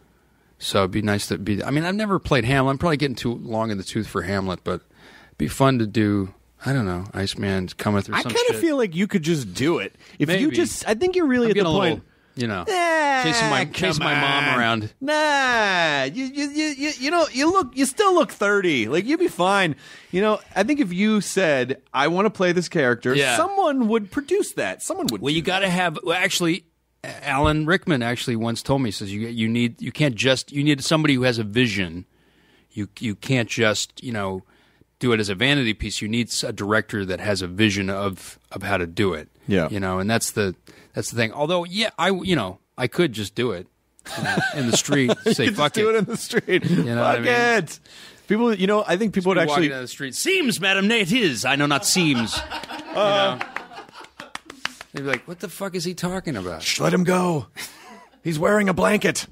Speaker 4: So it'd be nice to be. I mean, I've never played Hamlet. I'm probably getting too long in the tooth for Hamlet, but it'd be fun to do. I don't know. Iceman's coming through some shit.
Speaker 1: I kind of feel like you could just do it. If you just, I think you're really at the point.
Speaker 4: Chasing my mom around.
Speaker 1: Nah, you still look 30. Like, you'd be fine. I think if you said, I want to play this character, someone would produce that. Someone would.
Speaker 4: Well, you got to have. Well, actually, Alan Rickman actually once told me, says you need somebody who has a vision. You can't just do do it as a vanity piece. You need a director that has a vision of how to do it.
Speaker 1: Yeah.
Speaker 4: And that's the thing. Although, yeah, I could just do it in the street. Say fuck
Speaker 1: do it in the street.
Speaker 4: You know
Speaker 1: fuck
Speaker 4: what I mean?
Speaker 1: it. People, I think people would
Speaker 4: Walking
Speaker 1: actually
Speaker 4: down the street. Seems, madam, nay, it is. I know not seems. They'd be like, what the fuck is he talking about?
Speaker 1: Shh, let him go. He's wearing a blanket.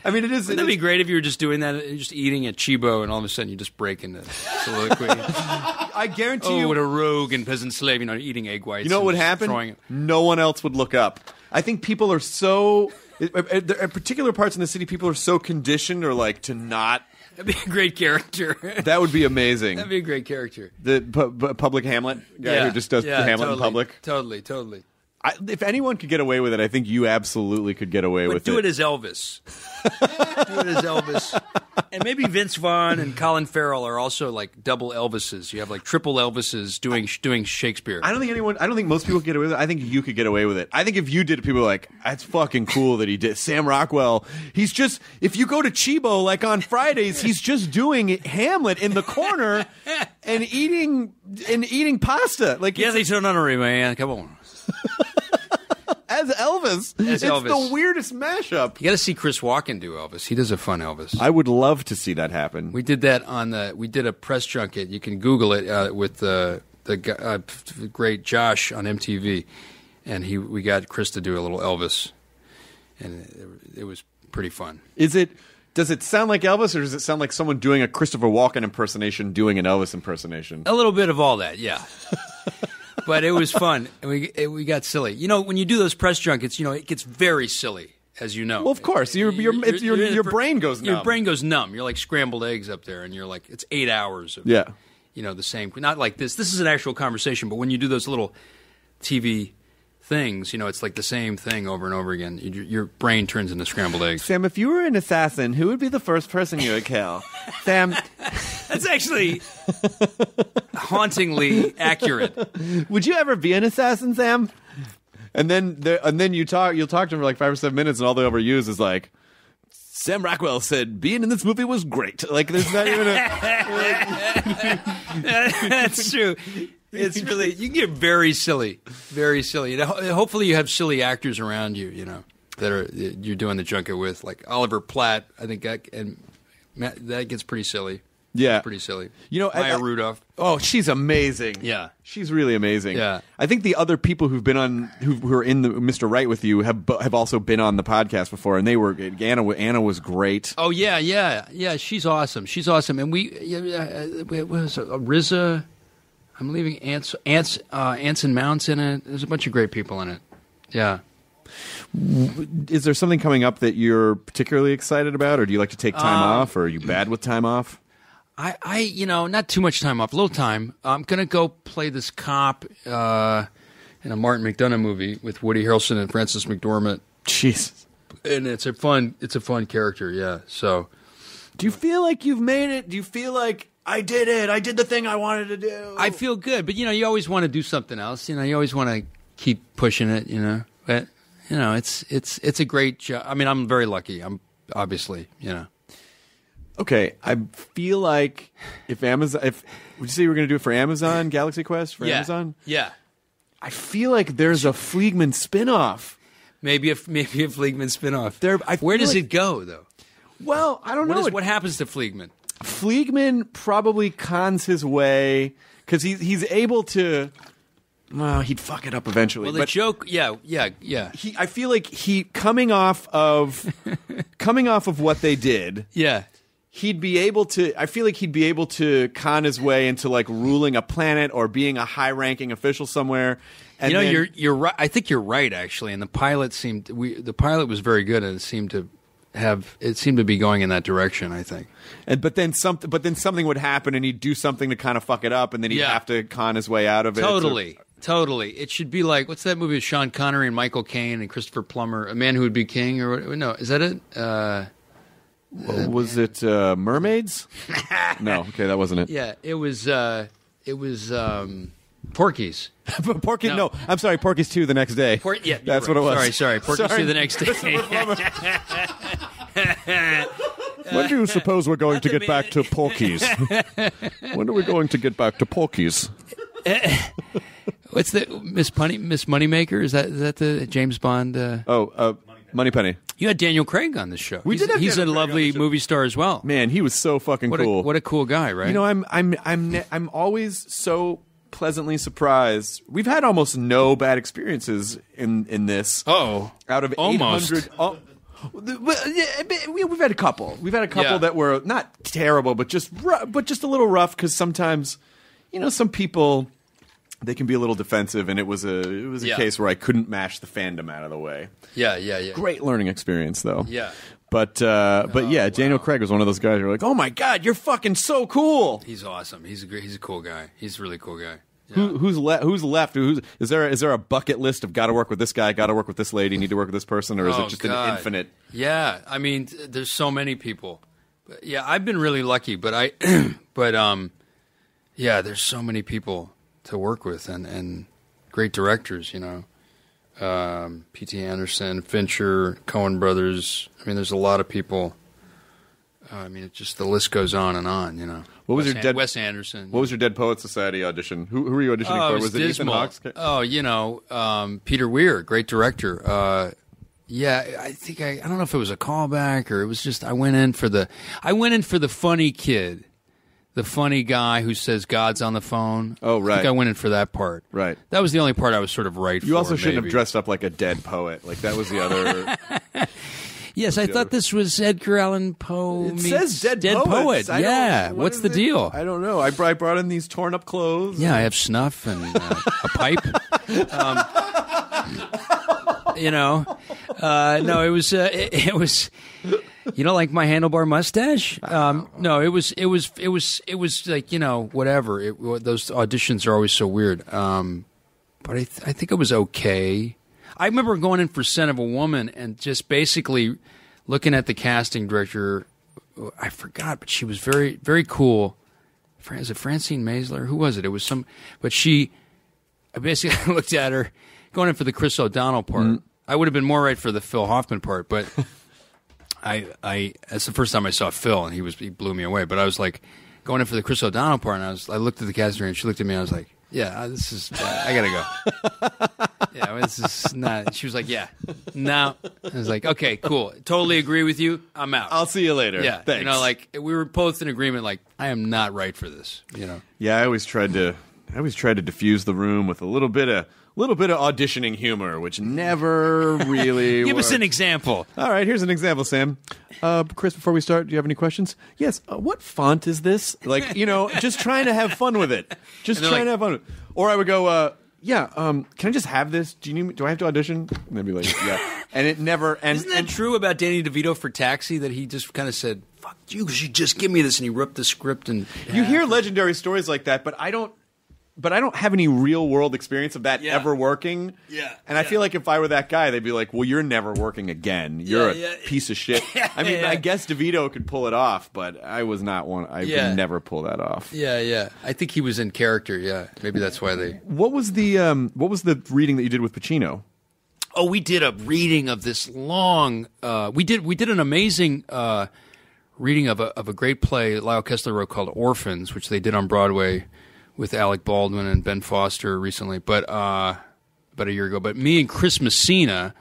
Speaker 1: I mean, it is.
Speaker 4: Wouldn't that be great if you were just doing that, just eating at Chibo, and all of a sudden you just break into soliloquy?
Speaker 1: I guarantee you.
Speaker 4: What a rogue and peasant slave, eating egg whites.
Speaker 1: You know what would happen? No one else would look up. I think people are so. At particular parts in the city, people are so conditioned or like to not.
Speaker 4: That'd be a great character.
Speaker 1: That would be amazing.
Speaker 4: That'd be a great character.
Speaker 1: The public Hamlet guy who just does the Hamlet in public.
Speaker 4: Totally.
Speaker 1: If anyone could get away with it, I think you absolutely could get away with it.
Speaker 4: Do it as Elvis. Do it as Elvis. And maybe Vince Vaughn and Colin Farrell are also like double Elvises. You have like triple Elvises doing Shakespeare.
Speaker 1: I don't think most people could get away with it. I think you could get away with it. I think if you did it, people are like, that's fucking cool that he did. Sam Rockwell, he's just, if you go to Chibo, like on Fridays, he's just doing Hamlet in the corner and eating pasta. Like,
Speaker 4: yes, he's so honorary, man. Come on.
Speaker 1: As Elvis. It's the weirdest mashup.
Speaker 4: You got to see Chris Walken do Elvis. He does a fun Elvis.
Speaker 1: I would love to see that happen.
Speaker 4: We did that we did a press junket. You can Google it with the great Josh on MTV, and we got Chris to do a little Elvis, and it was pretty fun.
Speaker 1: Does it sound like Elvis, or does it sound like someone doing a Christopher Walken impersonation doing an Elvis impersonation?
Speaker 4: A little bit of all that, yeah. But it was fun, and we got silly. When you do those press junkets, it gets very silly, as you know.
Speaker 1: Well, of course, your brain goes numb.
Speaker 4: Your brain goes numb. You're like scrambled eggs up there, and you're like, it's 8 hours of the same. Not like this. This is an actual conversation, but when you do those little TV things, it's like the same thing over and over again. Your brain turns into scrambled eggs.
Speaker 1: Sam, if you were an assassin, who would be the first person you would kill? Sam,
Speaker 4: that's actually hauntingly accurate.
Speaker 1: Would you ever be an assassin, Sam? And then you'll talk to him for like 5 or 7 minutes, and all they ever use is like, Sam Rockwell said being in this movie was great. Like, there's not even
Speaker 4: That's true. It's really, you can get very silly, very silly. Hopefully you have silly actors around you, that you're doing the junket with, like Oliver Platt. I think that gets pretty silly.
Speaker 1: Yeah,
Speaker 4: pretty silly.
Speaker 1: Maya
Speaker 4: Rudolph.
Speaker 1: Oh, she's amazing.
Speaker 4: Yeah,
Speaker 1: she's really amazing.
Speaker 4: Yeah,
Speaker 1: I think the other people who've been on, who are in the Mr. Right with you, have also been on the podcast before, and they were Anna was great.
Speaker 4: Oh yeah. She's awesome. And we what was it, RZA. I'm leaving Ants and Mounts in it. There's a bunch of great people in it. Yeah.
Speaker 1: Is there something coming up that you're particularly excited about, or do you like to take time off, or are you bad with time off?
Speaker 4: I not too much time off, a little time. I'm gonna go play this cop in a Martin McDonagh movie with Woody Harrelson and Frances McDormand.
Speaker 1: Jesus.
Speaker 4: And it's a fun character, yeah. So,
Speaker 1: do you feel like you've made it? Do you feel like I did it? I did the thing I wanted to do.
Speaker 4: I feel good, but you always want to do something else. You always want to keep pushing it. But it's a great job. I mean, I'm very lucky. I'm obviously.
Speaker 1: Okay, I feel like would you say you were going to do it for Amazon Galaxy Quest for Amazon?
Speaker 4: Yeah.
Speaker 1: I feel like there's a Fleegman spinoff.
Speaker 4: Maybe a Fleegman spinoff. Where does it go though?
Speaker 1: Well, I don't know.
Speaker 4: What happens to Fleegman?
Speaker 1: Fleegman probably cons his way because he's able to. Well, he'd fuck it up eventually.
Speaker 4: Well, the joke, yeah.
Speaker 1: I feel like coming off of what they did.
Speaker 4: Yeah.
Speaker 1: He'd be able to. I feel like he'd be able to con his way into like ruling a planet or being a high-ranking official somewhere. And
Speaker 4: you're right. I think you're right actually. And the pilot was very good, and it seemed to be going in that direction, I think.
Speaker 1: But then something would happen, and he'd do something to kind of fuck it up, and then he'd have to con his way out of it.
Speaker 4: Totally. It should be like, what's that movie with Sean Connery and Michael Caine and Christopher Plummer, A Man Who Would Be King, or what? No, is that it?
Speaker 1: Was it Mermaids? No, okay, that wasn't it.
Speaker 4: Yeah, it was Porky's.
Speaker 1: Porky? No, I'm sorry, Porky's 2 the next day. That's
Speaker 4: right.
Speaker 1: what it was.
Speaker 4: Sorry, Porky's 2 the next day.
Speaker 5: When do you suppose we're going to get back to Porky's? When are we going to get back to Porky's?
Speaker 4: What's the Miss Moneymaker? Is that the James Bond?
Speaker 5: Moneypenny.
Speaker 4: You had Daniel Craig on this show.
Speaker 1: He's
Speaker 4: a lovely movie star as well.
Speaker 5: Man, he was so fucking cool.
Speaker 4: What a cool guy, right?
Speaker 5: You know, I'm always so pleasantly surprised. We've had almost no bad experiences in this.
Speaker 4: Oh,
Speaker 5: out of
Speaker 4: almost.
Speaker 5: 800. We've had a couple. We've had a couple that were not terrible, but just a little rough because sometimes, some people, they can be a little defensive, and it was a case where I couldn't mash the fandom out of the way.
Speaker 4: Yeah.
Speaker 5: Great learning experience, though.
Speaker 4: Yeah.
Speaker 5: But Daniel Craig was one of those guys who were like, "Oh my God, you're fucking so cool."
Speaker 4: He's awesome. He's a cool guy. He's a really cool guy.
Speaker 5: Yeah. Who's left? Is there a bucket list of got to work with this guy, got to work with this lady, need to work with this person, or is it just an infinite?
Speaker 4: Yeah, I mean, there's so many people. But, yeah, I've been really lucky, but there's so many people to work with and great directors. P.T. Anderson, Fincher, Coen Brothers. I mean, there's a lot of people. The list goes on and on.
Speaker 5: What was
Speaker 4: Wes Anderson?
Speaker 5: What was your Dead Poets Society audition? Who were you auditioning for?
Speaker 4: Was it
Speaker 5: Ethan Hawke's?
Speaker 4: Peter Weir, great director. I think I don't know if it was a callback or it was just I went in for the funny kid, the funny guy who says God's on the phone.
Speaker 5: Oh, right.
Speaker 4: I think I went in for that part.
Speaker 5: Right.
Speaker 4: That was the only part I was sort of right for.
Speaker 5: You also shouldn't have dressed up like a dead poet. Like that was the other.
Speaker 4: Yes, I thought this was Edgar Allan Poe.
Speaker 5: It says Dead
Speaker 4: Poet.
Speaker 5: Yeah.
Speaker 4: What's the deal?
Speaker 5: I don't know. I brought in these torn up clothes.
Speaker 4: Yeah, I have snuff and a pipe. No, it was. You don't like my handlebar mustache? No, it was like whatever. Those auditions are always so weird. But I think it was okay. I remember going in for Scent of a Woman and just basically looking at the casting director. I forgot, but she was very, very cool. Is it Francine Maisler? Who was it? It was some. But I basically looked at her going in for the Chris O'Donnell part. Mm. I would have been more right for the Phil Hoffman part, but that's the first time I saw Phil, and he blew me away. But I was like going in for the Chris O'Donnell part, and I looked at the casting director, and she looked at me, and I was like, "Yeah, this is. I gotta go." Yeah, this is not. She was like, "Yeah, no." I was like, "Okay, cool. Totally agree with you. I'm out.
Speaker 5: I'll see you later."
Speaker 4: Yeah,
Speaker 5: thanks.
Speaker 4: We were both in agreement. Like, I am not right for this.
Speaker 5: Yeah, I always tried to diffuse the room with a little bit of auditioning humor, which never really
Speaker 4: Give
Speaker 5: worked.
Speaker 4: us an example.
Speaker 5: All right, here's an example, Sam. Chris, before we start, do you have any questions? Yes. What font is this? Like, just trying to have fun with it. Just trying to have fun with it. Or I would go, can I just have this? Do I have to audition? And they'd be like, yeah. And it never...
Speaker 4: Isn't that true about Danny DeVito for Taxi, that he just kind of said, fuck you just give me this, and he ripped the script and...
Speaker 5: You hear legendary stories like that, but I don't have any real world experience of that ever working. Yeah. And I feel like if I were that guy, they'd be like, well, you're never working again. You're a piece of shit. I mean, I guess DeVito could pull it off, but I was not one. I could never pull that off.
Speaker 4: Yeah. I think he was in character. Yeah. Maybe that's why they.
Speaker 5: What was the reading that you did with Pacino?
Speaker 4: Oh, we did a reading of this long. We did an amazing reading of a great play Lyle Kessler wrote called Orphans, which they did on Broadway with Alec Baldwin and Ben Foster recently, but about a year ago. But me and Chris Messina,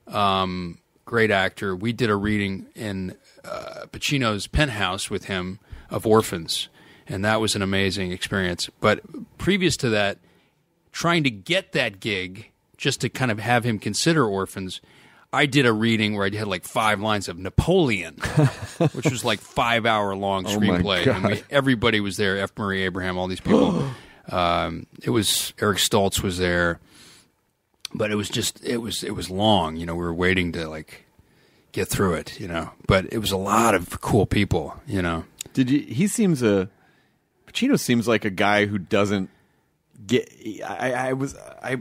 Speaker 4: great actor, we did a reading in Pacino's penthouse with him of Orphans, and that was an amazing experience. But previous to that, trying to get that gig just to kind of have him consider Orphans, I did a reading where I had like 5 lines of Napoleon, which was like 5-hour-long screenplay. And everybody was there, F. Murray Abraham, all these people. It was Eric Stoltz was there, but it was long. We were waiting to like get through it. But it was a lot of cool people.
Speaker 5: Did you? Pacino seems like a guy who doesn't get. I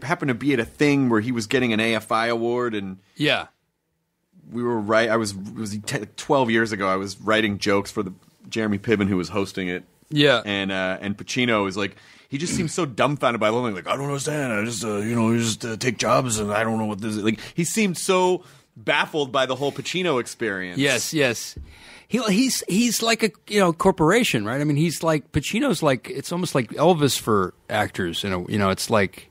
Speaker 5: happened to be at a thing where he was getting an AFI award, and we were right. It was 12 years ago. I was writing jokes for the Jeremy Piven, who was hosting it. Yeah, and Pacino is like, he just seems so dumbfounded by the whole thing. Like, I don't understand. I just just take jobs, and I don't know what this is. Like, he seemed so baffled by the whole Pacino experience.
Speaker 4: Yes. He's like a corporation, right? I mean, he's like Pacino's like it's almost like Elvis for actors. It's like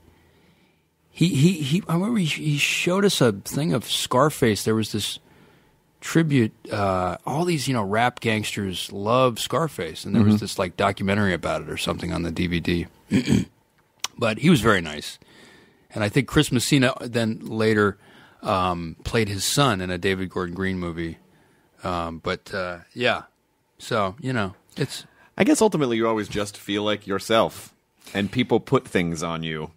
Speaker 4: he. I remember he showed us a thing of Scarface. There was this tribute. All these rap gangsters love Scarface, and there was this like documentary about it or something on the DVD. But he was very nice, and I think Chris Messina then later played his son in a David Gordon Green movie. Yeah. So, it's...
Speaker 5: I guess ultimately you always just feel like yourself, and people put things on you.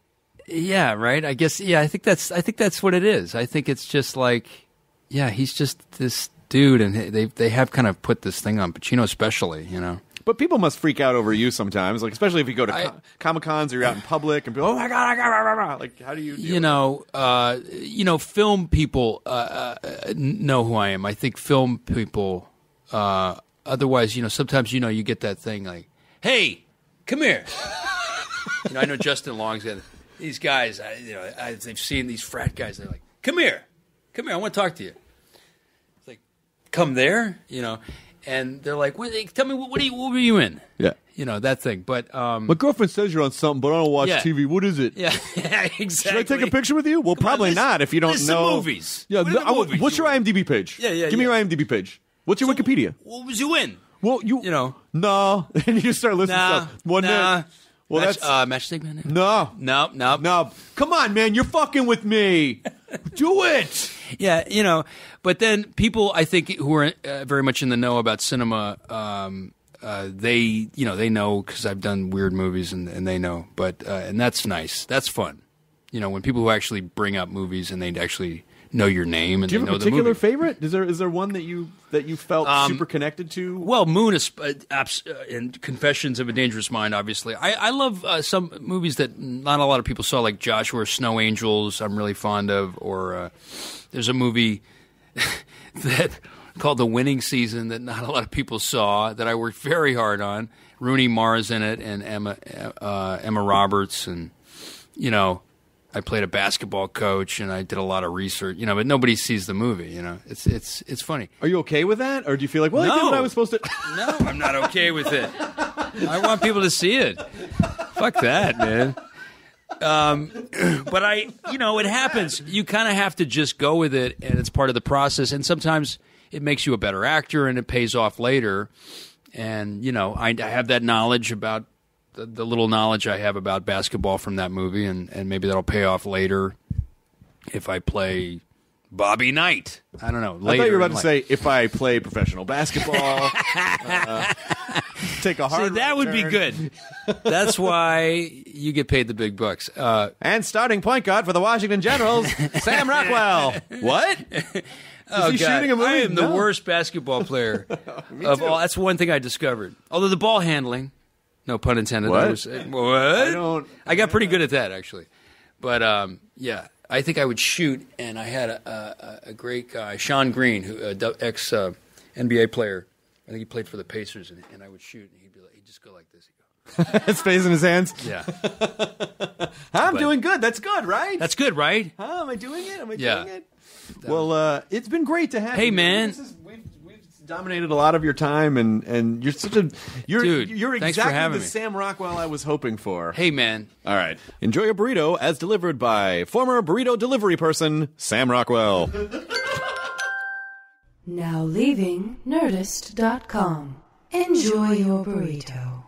Speaker 4: Yeah, right? I guess, I think that's what it is. I think it's just like, he's just this dude, and they have kind of put this thing on Pacino especially,
Speaker 5: But people must freak out over you sometimes, like especially if you go to Comic-Cons or you're out in public and people, oh my God, like how do you deal
Speaker 4: film people know who I am. I think film people, otherwise, sometimes, you get that thing like, hey, come here. I know Justin Long's got these guys, they've seen these frat guys. They're like, come here, I want to talk to you. It's like, come there, And they're like, tell me, what were you in?
Speaker 5: Yeah.
Speaker 4: That thing. But
Speaker 5: my girlfriend says you're on something, but I don't watch TV. What is it?
Speaker 4: Yeah, exactly.
Speaker 5: Should I take a picture with you? Well, probably not if you don't know.
Speaker 4: Movies.
Speaker 5: Yeah,
Speaker 4: movies
Speaker 5: what's your IMDb page?
Speaker 4: Yeah.
Speaker 5: Give me your IMDb page. What's your Wikipedia?
Speaker 4: What was you in?
Speaker 5: Well, no. And you start listening to stuff. Well, that's
Speaker 4: Matchstick Man.
Speaker 5: No. Come on, man. You're fucking with me. Do it.
Speaker 4: Yeah, but then people, I think, who are very much in the know about cinema, they know because I've done weird movies and they know. But and that's nice. That's fun. When people who actually bring up movies and they actually know your name and
Speaker 5: do you
Speaker 4: they
Speaker 5: have
Speaker 4: know
Speaker 5: a particular
Speaker 4: the movie.
Speaker 5: Favorite? Is there one that you felt super connected to?
Speaker 4: Well, Moon is and Confessions of a Dangerous Mind. Obviously, I love some movies that not a lot of people saw, like Joshua or Snow Angels. I'm really fond of. Or there's a movie that called The Winning Season that not a lot of people saw that I worked very hard on. Rooney Mara's in it and Emma Roberts, and I played a basketball coach and I did a lot of research, but nobody sees the movie, It's funny.
Speaker 5: Are you okay with that? Or do you feel like, well, I did what I was supposed to...
Speaker 4: No, I'm not okay with it. I want people to see it. Fuck that, man. But it happens. You kind of have to just go with it, and it's part of the process. And sometimes it makes you a better actor, and it pays off later. And, I have that knowledge about the little knowledge I have about basketball from that movie, and maybe that'll pay off later if I play Bobby Knight. I don't know.
Speaker 5: I thought you were about to say, if I play professional basketball, take a hard
Speaker 4: that would be good. That's why you get paid the big bucks.
Speaker 5: And starting point guard for the Washington Generals, Sam Rockwell. What?
Speaker 4: Oh,
Speaker 5: Is he shooting a movie?
Speaker 4: I am the worst basketball player of all. That's one thing I discovered. Although the ball handling, no pun intended.
Speaker 5: What?
Speaker 4: I got pretty good at that, actually. But, I think I would shoot, and I had a great guy, Sean Green, who ex-NBA player. I think he played for the Pacers, and I would shoot, and he'd just go like this.
Speaker 5: His face in his hands?
Speaker 4: Yeah.
Speaker 5: I'm doing good. That's good, right?
Speaker 4: That's good, right?
Speaker 5: Am I doing it? Doing it?
Speaker 1: Well, it's been great to have you.
Speaker 4: Hey, man.
Speaker 1: We've dominated a lot of your time, and you're such a you're exactly the Sam Rockwell I was hoping for.
Speaker 4: Hey, man.
Speaker 5: All right. Enjoy your burrito as delivered by former burrito delivery person, Sam Rockwell.
Speaker 3: Now leaving Nerdist.com. Enjoy your burrito.